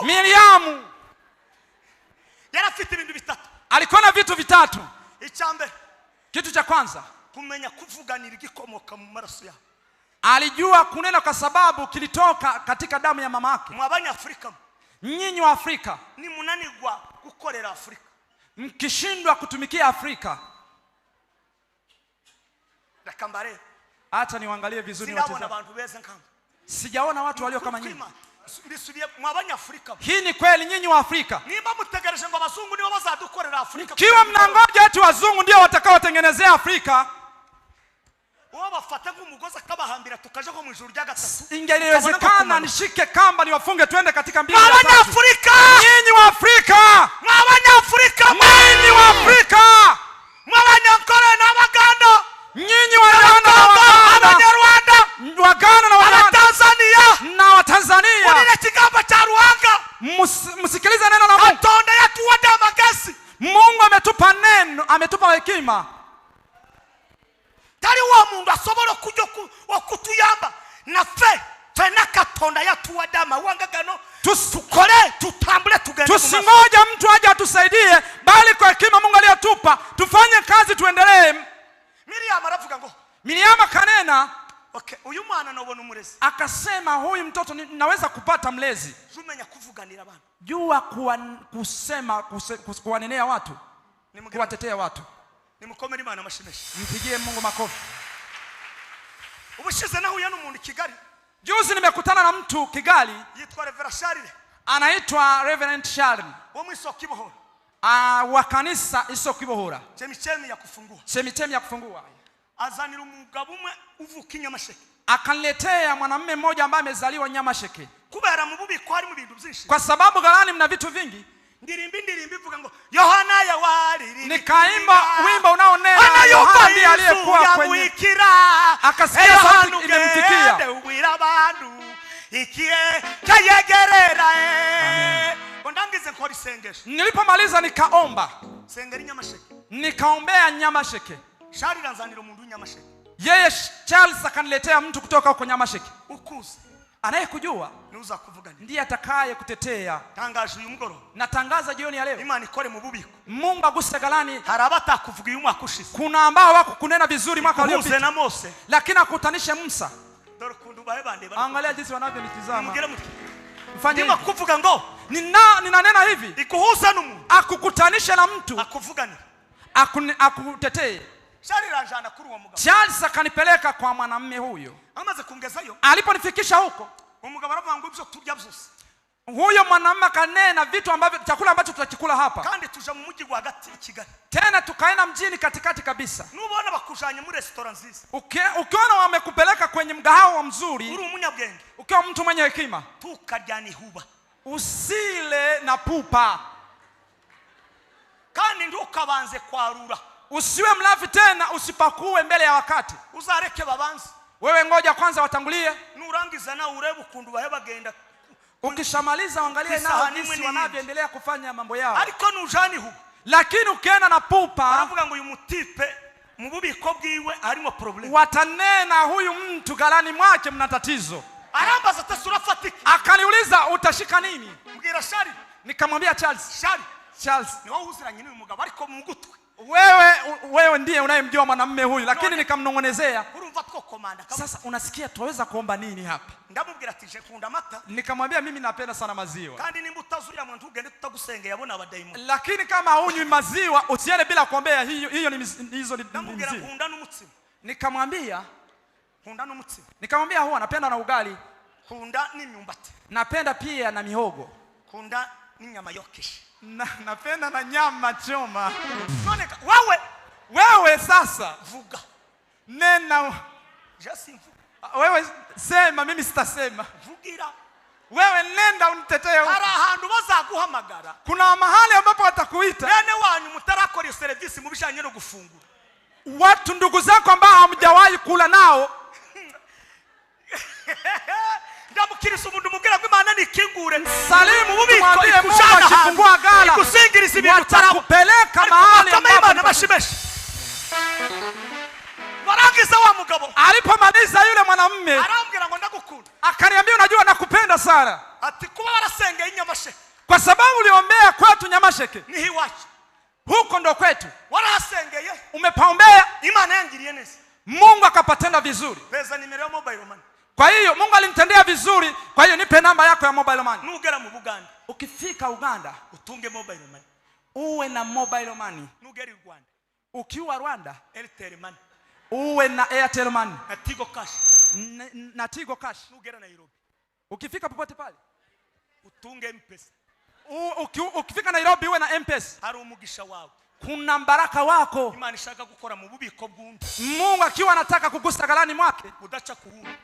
Miriamu yarafite ibintu bitatu. Alikuwa na vitu vitatu. Icyambere, kitu cha kwanza, kumenya kuvuganira igikomoka mu maraso ya. Alijua kunena kwa sababu kilitoka katika damu ya mama yake. Mwabanya Afrika, nyinyi wa Afrika ni munanirwa gukorera Afrika, mkishindwa kutumikia Afrika. Nakambare, acha niwaangalie vizuri watazama. Sijaona watu walio kama nyinyi. Mwabanya Afrika, hii ni kweli nyinyi wa Afrika. Nimba mutegereje ngo abazungu nibo bazadukorera Afrika. Kiwa mnangoja ati wazungu ndio watakaotengenezea Afrika. Wabafata nk'umugozi akabahambira tukaje ko mu ijuru rya gatatu. Ingewezekana nishike kamba niwafunge twende katika mbingu ya tatu. Mwabanya Afrika, nyinyi wa Afrika. Mwabanya Afrika, nyinyi wa Afrika. Mwabanya Nkore na Baganda, nyinyi wa Uganda na Wanyarwanda, Waganda na Wanyarwanda, Tanzania na wa Tanzania. Unile kigamba cha Ruhanga. Msikilize neno la Mungu. Atonda yatuwada magasi. Mungu ametupa neno, ametupa hekima. Tari wa Mungu asobora kujyo okutuyamba na fe tena katonda yatuwada mawangagano tukole tutambule tugende. Tusingoje mtu aje atusaidie, bali kwa hekima Mungu aliyotupa tufanye kazi tuendelee. Miriam aravuga ngo, Miriam kanena, okay, uyu mwana nobona umurezi. Akasema huyu mtoto naweza kupata mlezi. Jumenya kuvuganira abantu. Jua kusema kuwanenea watu, kuwatetea watu. Nimukomere Imana amashimeshi. Mpigie Mungu makofi. Ubushize nahuye n'umuntu Kigali. Juzi nimekutana na mtu Kigali. Yitwa Reverend Charles. Anaitwa Reverend Charles. Wo mu Isoko Kibohora. Wa kanisa Isoko Kibohora. Chemichemi ya kufungua. Chemichemi ya kufungua. Azanira umugabo umwe uvuka Nyamasheke. Akaniletea mwanamume mmoja ambaye amezaliwa Nyamasheke. Kubera mu bubiko hari mu bintu byinshi. Kwa sababu galani mna vitu vingi. Ndirimbi ivuga ngo Yohana yawari. Nikaimba wimbo unaonena Yohana ndiye aliyekuwa kwenye. Akasikia sauti imemfikia. Ikie kayegerera Bondangize nkora isengesho. Nilipomaliza nikaomba. Sengeri Nyamasheke. Nikaombea Nyamasheke. Shari ranzanira umuntu Nyamasheke. Yeye Charles akaniletea mtu kutoka huko Nyamasheke. Ukuzi. Anayekujua niuza kuvugana ndiye atakaye kutetea. Tangaje uyu mugoro. Natangaza jioni ya leo. Imana ikore mu bubiko. Mungu aguse galani. Harabata kuvuga uyu mwaka ushise. Kuna ambao wako kunena vizuri mwaka uliopita. Na Mose. Lakini akutanishe Musa. Dore kundu bahe bande. Angalia jinsi wanavyonitazama. Mugere muti. Mfanye hivi. Kuvuga ngo ninanena hivi. Ikuhusa numu. Akukutanisha na mtu. Akuvugana. Akutetee. Charles akanipeleka kwa mwanamume huyo. Amaze kungezayo. Aliponifikisha huko, umugabo aravuga ibyo turya byose. Huyo mwanamume kanena vitu ambavyo chakula ambacho tutakikula hapa. Kandi tuja mu mujyi wa gati Kigali. Tena tukaenda mjini katikati kabisa. Nubona bakujanye muri restaurant nziza. Ukiona wamekupeleka kwenye mgahawa mzuri, uri umunyabwenge, ukiwa mtu mwenye hekima, tukaryani huba. Usile na pupa. Kandi ndukabanze kwarura. Usiwe mlafi tena, usipakue mbele ya wakati. Uzareke babanzi. Wewe ngoja kwanza watangulie. Nurangiza na urebe ukundu bahe bagenda. Ukishamaliza angalia nao jinsi wanavyoendelea kufanya mambo yao. Ariko nujani hu. Lakini ukienda na pupa, aravuga ngo uyu mutipe mu bubiko bwiwe arimo problem. Watanena huyu mtu galani mwake mna tatizo. Arambaza tasura fatiki. Akaniuliza utashika nini? Mbwira Shari. Nikamwambia Charles. Charles. Ni wao uziranye n'uyu mugabo ariko mu gutwe. Wewe ndiye unayemjua mwanamume huyu, lakini nikamnongonezea. Urumva twokomanda. Sasa unasikia tuweza kuomba nini hapa? Ndamubwira ati je kunda mata. Nikamwambia mimi napenda sana maziwa. Kandi nimba utazurira muntu ugende tutagusenge yabona abadaimoni. Lakini kama hunywi maziwa usiende bila kuombea, hiyo ni hizo ni. Ndamubwira kunda n'umutsima. Nikamwambia kunda n'umutsima. Nikamwambia huwa napenda na ugali. Kunda n'imyumbati. Napenda pia na mihogo. Kunda n'inyama yokeshi. Napenda na nyama choma. Wewe sasa vuga. Nena. Just vuga. Wewe sema, mimi sitasema. vugira. Wewe nenda unitetee huko. Hari ahantu bazaguhamagara, Kuna mahali ambapo watakuita bene wanyu mutarakora iyo service mu bijanye no gufungura, watu ndugu zako ambao hamjawahi kula nao. ndamukirisa umuntu mubwira ko Imana nikingure Salimu ububiko mwambie Mungu akifungua gala ikusingiriza ibintu utarabo, watakupeleka mahali Imana ambapo. bashimeshe. Warangiza wa mugabo Alipomaliza yule mwanamume arambwira ngo ndagukunda, akaniambia, unajua nakupenda sana, ati kuba warasengeye i Nyamasheke kwa sababu uliombea kwetu Nyamasheke, niho iwacu, huko ndo kwetu. warahasengeye Umepaombea, Imana yangiriye neza, Mungu akapatenda vizuri. pesa nimero ya mobile money. Kwa hiyo Mungu alinitendea vizuri. Kwa hiyo nipe namba yako ya mobile money. Nugera mu Buganda Ukifika Uganda utunge mobile money, uwe na mobile money. nugera i Rwanda Ukiwa Rwanda Airtel money uwe na Airtel money na Tigo cash, na Tigo cash. nugera Nairobi Ukifika popote pale utunge M-Pesa. ukifika Nairobi uwe na M-Pesa. Hari umugisha wawe, Kuna mbaraka wako Imana ishaka gukora mu bubiko bw'undi, Mungu akiwa anataka kugusa galani mwake, udaca ku wundi.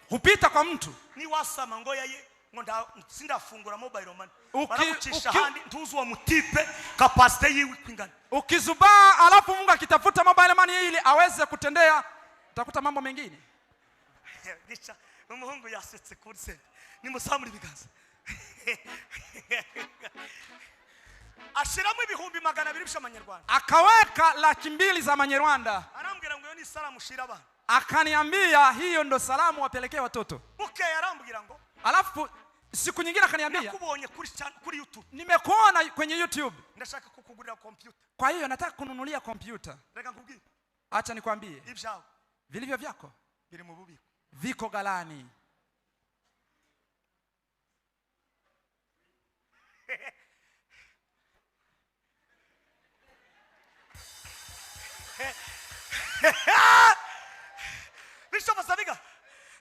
hupita kwa mtu. Ni wasama ngo yaye ngo sindafungura mobile money, Uki- barakucisha uki- handi ntuzi uwo mutipe capacity yiwe kwingana. Ukizubaa alafu Mungu akitafuta mobile money ili aweze kutendea, utakuta mambo mengine. Gica umuhungu yasetse kuri sente, nimusamura ibiganza. Ashiramo ibihumbi 200 by'amanyarwanda, Akaweka 200,000 za Manyarwanda, arambwira ngo yo ni salamu shira abana. akaniambia hiyo ndo salamu wapelekee watoto. Bukeye arambwira ngo Alafu siku nyingine akaniambia, nakubonye kuri YouTube, nimekuona kwenye YouTube, ndashaka kukugurira computer. kwa hiyo nataka kununulia kompyuta. Reka nkubwire Acha nikwambie, ibyawe vilivyo vyako biri mu bubiko. viko galani. Bishop Sabiga,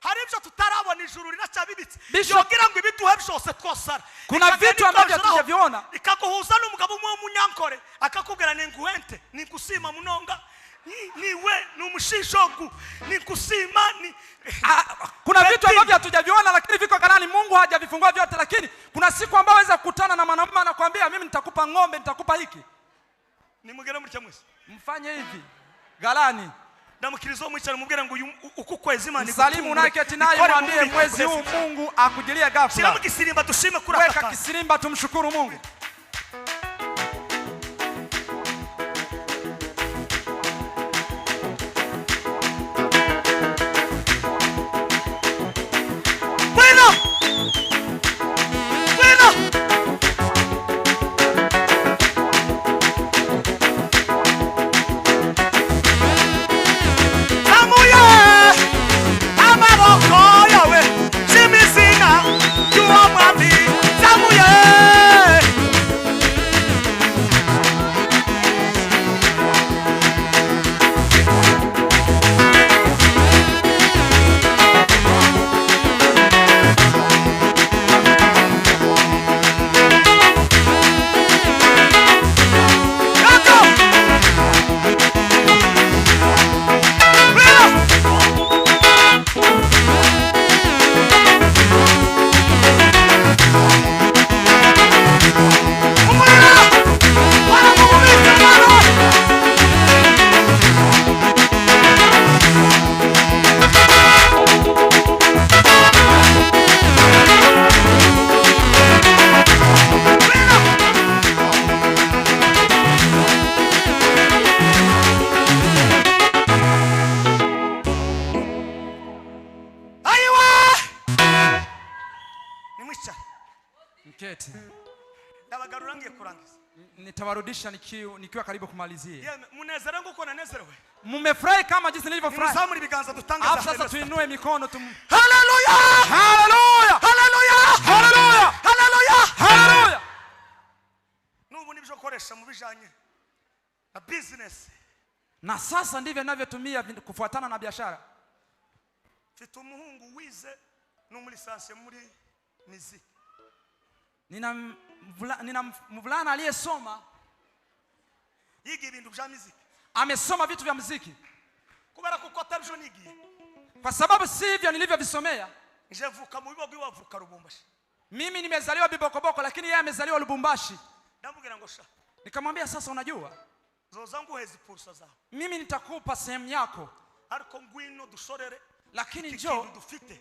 hari ibyo tutarabona ijuru rinacyabibitse, Bishop, yogira ngo ibiduhe byose twosara. kuna vitu ambavyo hatujaviona. Ikaguhuza n'umugabo umwe w'umunyankore akakubwira ninguhente nikusima munonga niwe numushishogu nikusima ni Kuna vitu ambavyo hatujaviona lakini viko galani. Mungu hajavifungua vyote, lakini kuna siku ambayo waweza kukutana na mwanamume anakuambia, mimi nitakupa ng'ombe, nitakupa hiki, nimugera muri cyamwese mfanye hivi galani. ndamukirizo mwicara mubwira ngo uku kwezi Imana Salimu unaketi naye mwambie, mwezi huu Mungu akujilie ghafla. Shiramu kisirimba dushime kuri Weka ataka. kisirimba tumshukuru Mungu. Bueno. Bueno. Amuye amaboko yawe shimizina yuwa mwami zamuye. Mketi. Ndabagarura ngiye kurangiza. Nitawarudisha nikiwa karibu kumalizia. Ye munezero nguko nanezerewe. Mmefurahi kama jinsi nilivyofurahi. Musamuri biganza dutangaza. Hapo sasa tuinue mikono Haleluya! Haleluya! Haleluya! Haleluya! Haleluya! Haleluya! Nubu nibyo koresha mu bijanye na business. Na sasa ndivyo ninavyotumia kufuatana na biashara. Mfite umuhungu wize n'umulisanse muri muziki. Nina mvulana aliyesoma yiga ibintu bya muziki. Amesoma vitu vya muziki. Kubera kuko atabyo nigiye. kwa sababu sivyo nilivyovisomea. nje vuka mu bibogo iwavuka Lubumbashi. Mimi nimezaliwa Bibokoboko lakini yeye amezaliwa Lubumbashi. Ndamubwira ngo sha, Nikamwambia sasa, unajua zoza nguheza pursa zawe, mimi nitakupa sehemu yako, ariko ngwino dushorere, lakini njoo njoo dufite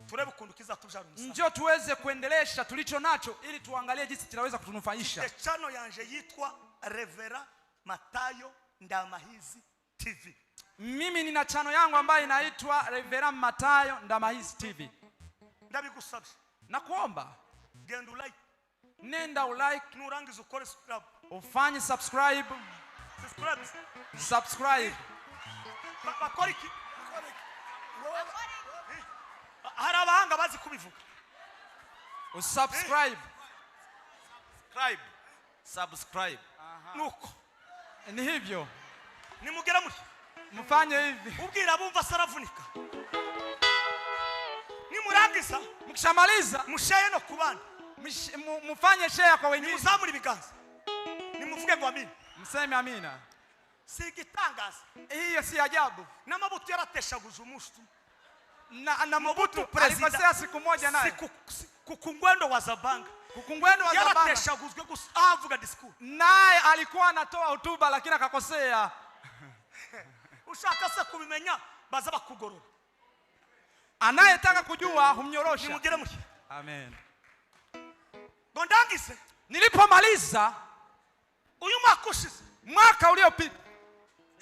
turebe ukuntu kizatubyara umusaruro. njoo tuweze kuendelesha tulicho nacho ili tuangalie jinsi tunaweza kutunufaisha. Chano yanje yitwa Revera Matayo Ndamahizi TV. Mimi nina chano yangu ambayo inaitwa Reverend Matayo Ndamahizi TV. Ndabigusabye, Nakuomba genda ulike, nenda ulike, nurangiza ukore subscribe. ufanye subscribe. Bakora iki? Hari abahanga bazi kubivuga. Usubscribe. Subscribe. Nuko Ni hivyo. nimugera muri Mfanye hivi. ubwira bumva saravunika. Nimurangiza Mkishamaliza musheye no kubana, mfanye share kwa wengine. nimuzamura ibiganza, nimuvuge ngo amina. Mseme amina. Si igitangaza, Hiyo si ajabu. n'amabuto yarateshaguza umushtu Na Mobutu president alikosea siku moja naye. kukungwendo wa Zabanga Kukungwendo wa Zabanga. yarateshaguzwe gusa avuga discours. Naye alikuwa anatoa hotuba lakini akakosea. Ushaka se kubimenya baza bakugorora. Anayetaka kujua humnyorosha. Nimugere muri. Amen. Ndangise Nilipomaliza uyu mwaka ushize, mwaka uliopita,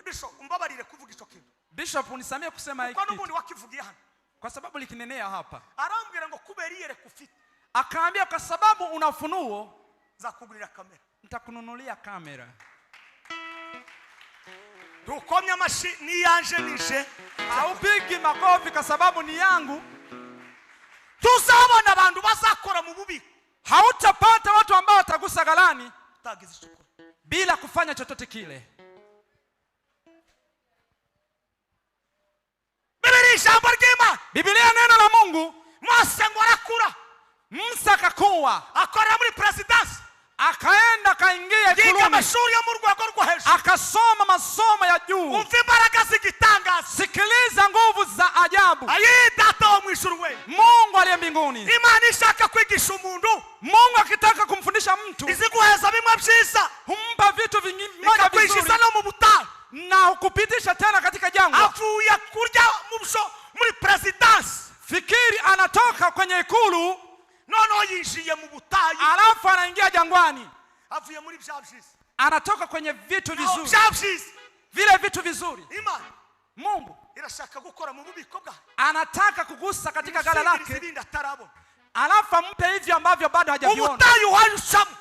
Bishop umbabarire kuvuga ico kintu. Bishop unisamee kusema hiki Kwa kitu, nubundi wakivugiye hano. kwa sababu likinenea hapa. Arambwira ngo kubera iyere kufite, Akaambia kwa sababu una ufunuo za kugurira kamera. nitakununulia kamera. Tukomye amashi ni yanje nije. Haupigi makofi kwa sababu ni yangu. Tuzabona abantu bazakora mu bubiko. Hautapata watu ambao watagusa galani Tagize ishukuru. bila kufanya chochote kile. Biblia jambo ry'Imana. Biblia neno la Mungu. Mose ngo arakura, Musa akakuwa, akora muri presidency, akaenda kaingia yiga ikuluni, amashuri yo mu rwego rwo hejuru. akasoma masomo ya juu. Umva imbaraga z'igitangaza. Sikiliza nguvu za ajabu. Ayi data wo mwishuru we, Mungu aliye mbinguni, Imana ishaka kwigisha umuntu, Mungu akitaka kumfundisha mtu iziguheza bimwe byiza, humpa vitu vingine ikakwigisha vizuri no mu butayu. na hukupitisha tena katika jangwa. Avuye kurya muri presidency, Fikiri anatoka kwenye ikulu noneho yinjiye mu butayu, alafu anaingia jangwani. avuye muri bya byiza, Anatoka kwenye vitu vizuri, bya byiza. vile vitu vizuri. Imana Mungu irashaka gukora mu bubiko bwa, anataka kugusa katika gala lake, ibindi atarabona. alafu ampe hivi ambavyo bado hajaviona. Ubutayu wanyushamo,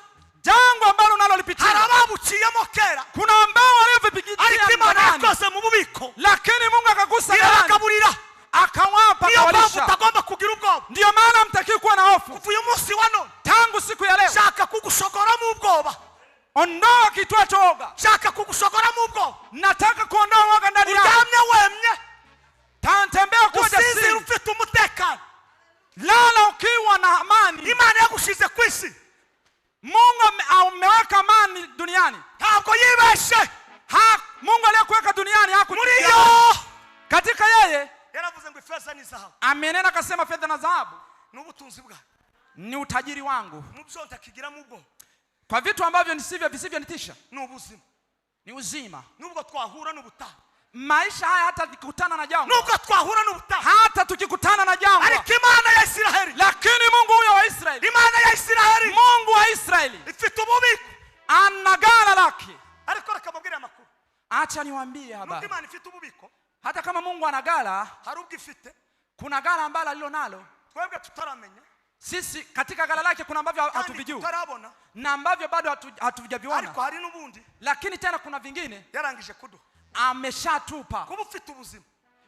Jangwa ambalo unalolipitia, harababuciyemo kera, kuna ambao waliovipitia ariko Imana ndani, yakoze mu bubiko, lakini Mungu akagusa galani, irakaburira. akawapa, Niyo mpamvu akawalisha. utagomba kugira ubwoba. Ndio maana mtakiwa kuwa na hofu. Kuva uyu munsi wa none, Tangu siku ya leo, shaka kugushogoramo ubwoba, ondoa kitwacho woga. shaka kugushogoramo ubwoba. Nataka kuondoa woga ndani yako. Uryamye wemye, Tembea kwa usinzira jasiri, ufite umutekano. lala ukiwa na amani. Imana yagushize ku isi, Mungu ameweka amani duniani. ntabwo yibeshe. Mungu aliyekuweka duniani Muri hakutia. yo Katika yeye yaravuze ngo ifeza n'izahabu amenena akasema, fedha na dhahabu n'ubutunzi bwa ni utajiri wangu. mu byo ntakigiramo ubwo, Kwa vitu ambavyo visivyonitisha n'ubuzima. ni uzima. Nubwo twahura n'ubutaha, Maisha haya hata tukikutana na jangwa, nubwo twahura n'ubutaha, hata tukikutana na jangwa, ariko Imana ya Isiraheli, lakini Mungu huyo wa Israeli, Imana ya Isiraheli Mungu wa Israeli ifite ububiko. ana gala lake. Ariko reka mubwire amakuru, Acha niwaambie nubwo habari. Imana ifite ububiko, Hata kama Mungu ana gala, hari ubwo ifite kuna gala ambalo alilo nalo twebwe tutaramenya, sisi. Katika gala lake kuna ambavyo kandi hatuvijui tutarabona, na ambavyo bado hatuvijaviona, ariko hari n'ubundi lakini tena kuna vingine yarangije kuduha. ameshatupa. Kuba ufite ubuzima,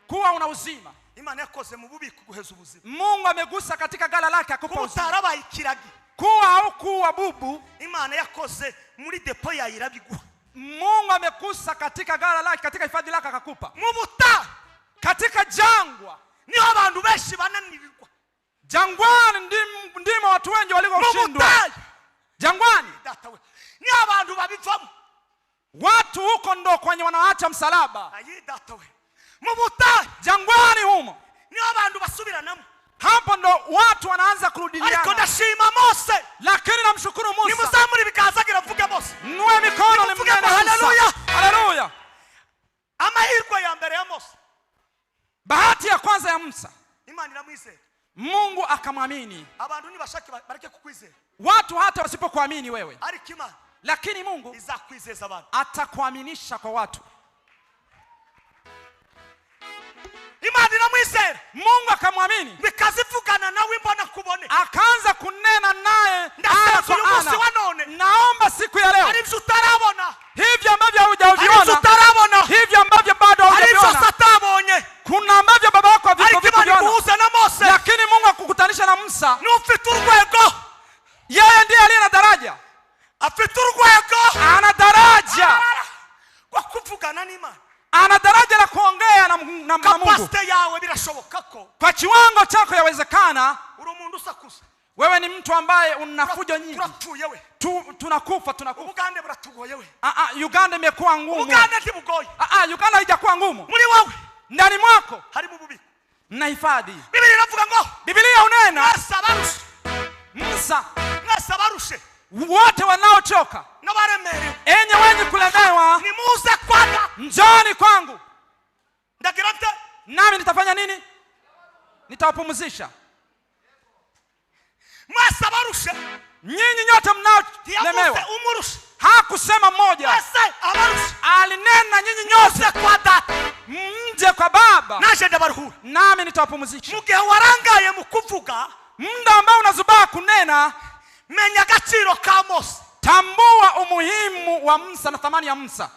Kuwa una uzima, Imana yakoze mu bubiko guheza ubuzima. Mungu amegusa katika gala lake akupa Kuba uzima. utarabaye ikiragi, Kuwa au kuwa bubu, Imana yakoze muri depo yayo irabiguha. Mungu amegusa katika gala lake, katika hifadhi lake akakupa. Mu butayu Katika jangwa, niho abantu benshi bananirirwa. jangwani ndimo watu wengi Mu walioshindwa. butayu, Jangwani data we, niho abantu babivamo. watu huko ndo kwenye wanaacha msalaba. Ayi data we, mu butayu Jangwani humo niyo abantu basubiranamo. Hapo ndo watu wanaanza Ariko kurudiliana. ndashima Mose. Lakini namshukuru Musa. Nimuzamuri ibiganza agira mvuge Mose. Nue mikono nimnene Musa. Haleluya. Haleluya. Amahirwe ya mbere ya Mose. Bahati ya kwanza ya Musa. Imana iramwizera. Mungu akamwamini. Abantu nibashake bareke kukwizera. Watu hata wasipokuamini wewe. Ariko Imana. Lakini Mungu izakwizeza abantu. Atakuaminisha kwa watu. Imana iramwizera. Mungu akamwamini. Bikazivugana nawe mbona kubone. Akaanza kunena naye ana kwa ana. Naomba siku ya leo. Arivyo utarabona. Hivyo ambavyo hujaviona. Arivyo utarabona. Hivyo ambavyo bado hujaviona. Arivyo satabonye. Kuna ambavyo baba yako havikuviona. Lakini Mungu akukutanisha na Musa. Nufite urwego. Yeye ndiye aliye na daraja. Afite urwego. Ana daraja. Kwa kuvugana n'Imana. Ana daraja la kuongea na Mungu. Kapasite yawe birashoboka ko. Kwa kiwango chako yawezekana. Uri umuntu usakuza. Wewe ni mtu ambaye unafujo nyingi. Turapfuye we. Tunakufa. Uganda buratugoye we. Uganda imekuwa ngumu. Uganda ntibugoye. Uganda haijakuwa ngumu. Muri wewe. Ndani mwako. Hari mu bubiko. Mnahifadhi. Biblia inavuga ngo. Biblia unena. Musa. Mwasabarushe. Wote wanaochoka. N'abaremerewe. Enye wenye kulemewa. Ni muze kwana. Njoni kwangu. Ndagira nte. Nami nitafanya nini? Nitawapumzisha. Mwasabarushe. Nyinyi nyote mnaolemewa. Umurushe. Hakusema mmoja. Alinena nyinyi nyote kwa data. Mje kwa baba. Naje ndabaruhura. Nami nitawapumzisha. Mugihe warangaye mu kuvuga. Muda ambao unazubaa kunena. Menya agaciro ka Mose. Tambua umuhimu wa Musa na thamani ya Musa.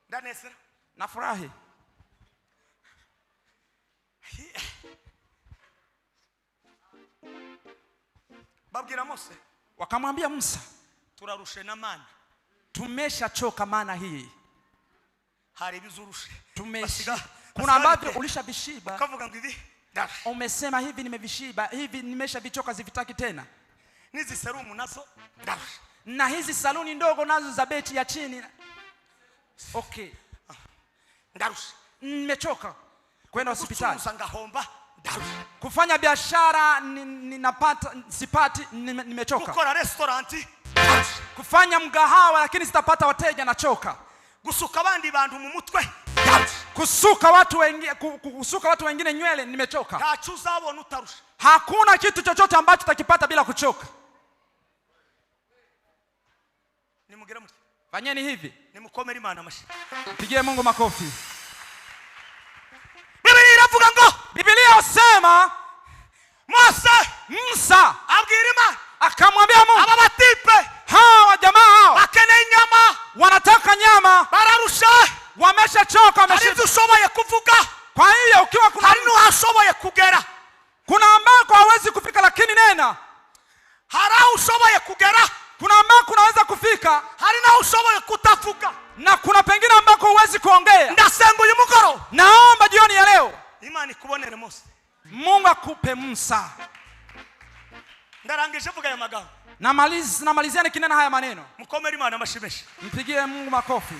Ndanesera. Nafurahi. Babwira Mose. Wakamwambia Musa. Turarushe na mana. Tumeshachoka mana hii. Hari bizurushe. Kuna ambavyo ulishabishiba. Kavuga ngo ibi. Umesema hivi nimevishiba, hivi nimeshavichoka zivitaki tena. Nizi serumu nazo. Na hizi saluni ndogo nazo za beti ya chini. Okay. Ndarusha. Nimechoka. Kwenda hospitali. Ngahomba. Kufanya biashara ninapata sipati nimechoka. Kukora restaurant. Kufanya mgahawa lakini sitapata wateja nachoka. Gusuka abandi bantu mu mutwe. Kusuka watu wengine nywele nimechoka. Ntacu uzabona utarusha. Hakuna kitu chochote ambacho utakipata bila kuchoka. Nimugire muti. Fanyeni hivi. Nimukomere Imana amashi. Pigie Mungu makofi. Biblia iravuga ngo. Biblia usema Musa abwira Imana. Akamwambia Mungu. Aba batipe. Hawa jamaa hao. Bakene nyama. Wanataka nyama. Bararusha. Wameshachoka Hari ushoboye kuvuga. Kwa hiyo ukiwa hari nuhashoboye kugera. Kuna ambako hawezi kufika lakini nena. Hari ushoboye kugera. Kuna ambako unaweza kufika. Hari na ushoboye kutavuga. Na kuna pengine ambako huwezi kuongea. Ndasenga uyu mugoro. Naomba jioni ya leo. Imana ikubonere Mose. Mungu akupe Musa. Ndarangije vuga ya magambo. Namalizia nikinena haya maneno. Mukomere Imana amashimeshe. Mpigie Mungu makofi.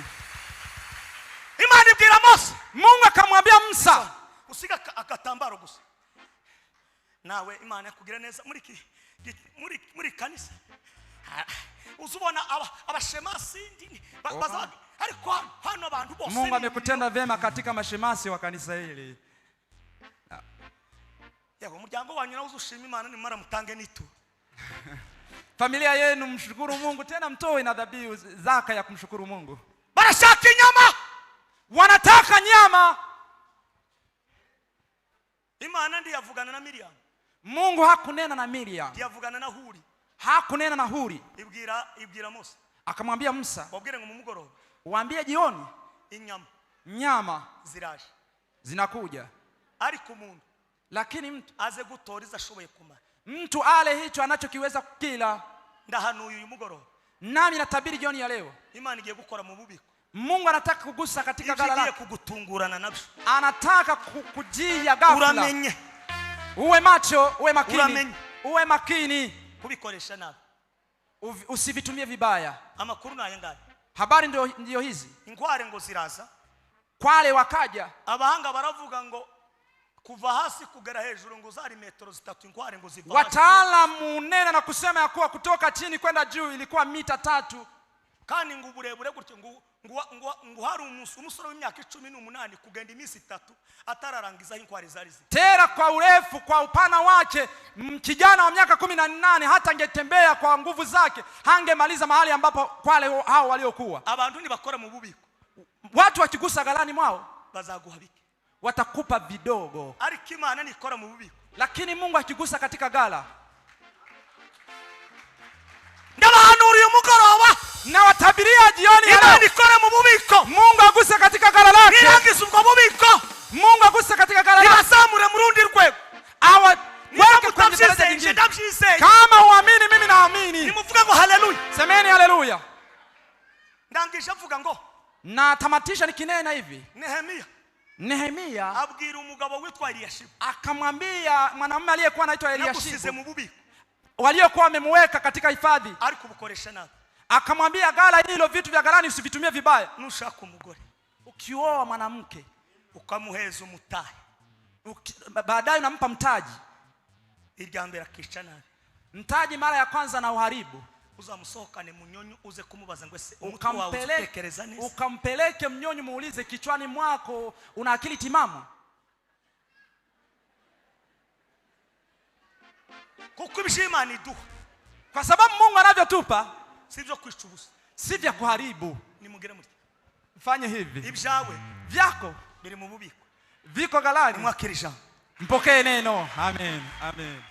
Imana ibwira Mose. Mungu akamwambia Musa. Usiga akatambaro gusa. Nawe Imana yakugira neza muri kanisa. Uzubona abashemasi baza ariko hano abantu bose. Mungu amekutenda vyema katika mashemasi wa kanisa hili. Yego umuryango wanyu nawe uzushima Imana nimara mutange nitu. Familia yenu mshukuru Mungu tena mtoe na dhabihu zaka ya kumshukuru Mungu. Barashaka nyama. Wanataka nyama. Imana ndiye yavugana na Miriam. Mungu hakunena na Miriam. Yavugana na Huri. Hakunena na Huri. Ibwira Mose. Akamwambia Musa. Wabwire ngo mu mugoroba. Waambie jioni. Nyama ziraje. Zinakuja. Ariko umuntu. Lakini mtu aze gutoriza ashoboye kumara. Mtu ale hicho anachokiweza kukila. Ndahanuye uyu mugoroba. Nami natabiri jioni ya leo. Imana igiye gukora mu bubiko. Mungu anataka kugusa katika gala lako. Kugutungurana nabyo. Anataka kujia ghafla. Uramenye. Uwe macho, uwe makini. Uramenye. Uwe makini. Kubikoresha nabi. Usivitumie vibaya. Amakuru naye ngaye. Habari ndio hizi. Ingware ngo ziraza. Kwale wakaja. Abahanga baravuga ngo kuva hasi kugera hejuru ngo zari metero 3 inkware ngo ziva. Wataalamu unena na kusema ya kuwa kutoka chini kwenda juu ilikuwa mita 3. Kandi ngo uburebure gutyo ngo hari umusore w'imyaka 18 kugenda iminsi 3 atararangiza inkware zari zi. Tera kwa urefu kwa upana wake kijana wa miaka 18 hata angetembea kwa nguvu zake hangemaliza mahali ambapo wale hao waliokuwa. Abantu ni bakora mu bubiko. Watu wakigusa galani mwao bazaguhabike. Watakupa vidogo. Ariko Imana nikora mu bubiko. Lakini Mungu akigusa katika gala. Ndabahanuriye umugoroba na watabiria jioni ya leo. Imana ikora mu bubiko. Mungu aguse katika gala lake. Nirangiza ubwo bubiko. Mungu aguse katika gala lake. Ibazamure mu rundi rwego. Weke kwenye daraja jingine. Kama uamini mimi naamini. Nimuvuga ngo haleluya. Semeni haleluya. Ndangisha vuga ngo. Na tamatisha nikinena hivi. Nehemia abwira umugabo witwa Eliashibu. Akamwambia mwanamume aliyekuwa anaitwa Eliashibu. Waliokuwa wamemweka katika hifadhi. Alikubukoresha nabi. Akamwambia gala hilo vitu vya galani usivitumie vibaya. Nushaka umugore. Ukioa mwanamke ukamuheza umutahe. Baadaye unampa mtaji. Iryambera kisha nabi. Mtaji mara ya kwanza na uharibu. Uzamusohokane munyonyo uze kumubaza ngo ese ukampeleke mnyonyo muulize kichwani mwako una akili timamu. Kuko ibishimani duha. Kwa sababu Mungu anavyotupa sivyo kwishubusa. Si vya kuharibu. Nimugire muti. Mfanye hivi. Ibyawe vyako biri mu bubiko. Viko galani. Mwakirija. Mpokee neno. Amen. Amen.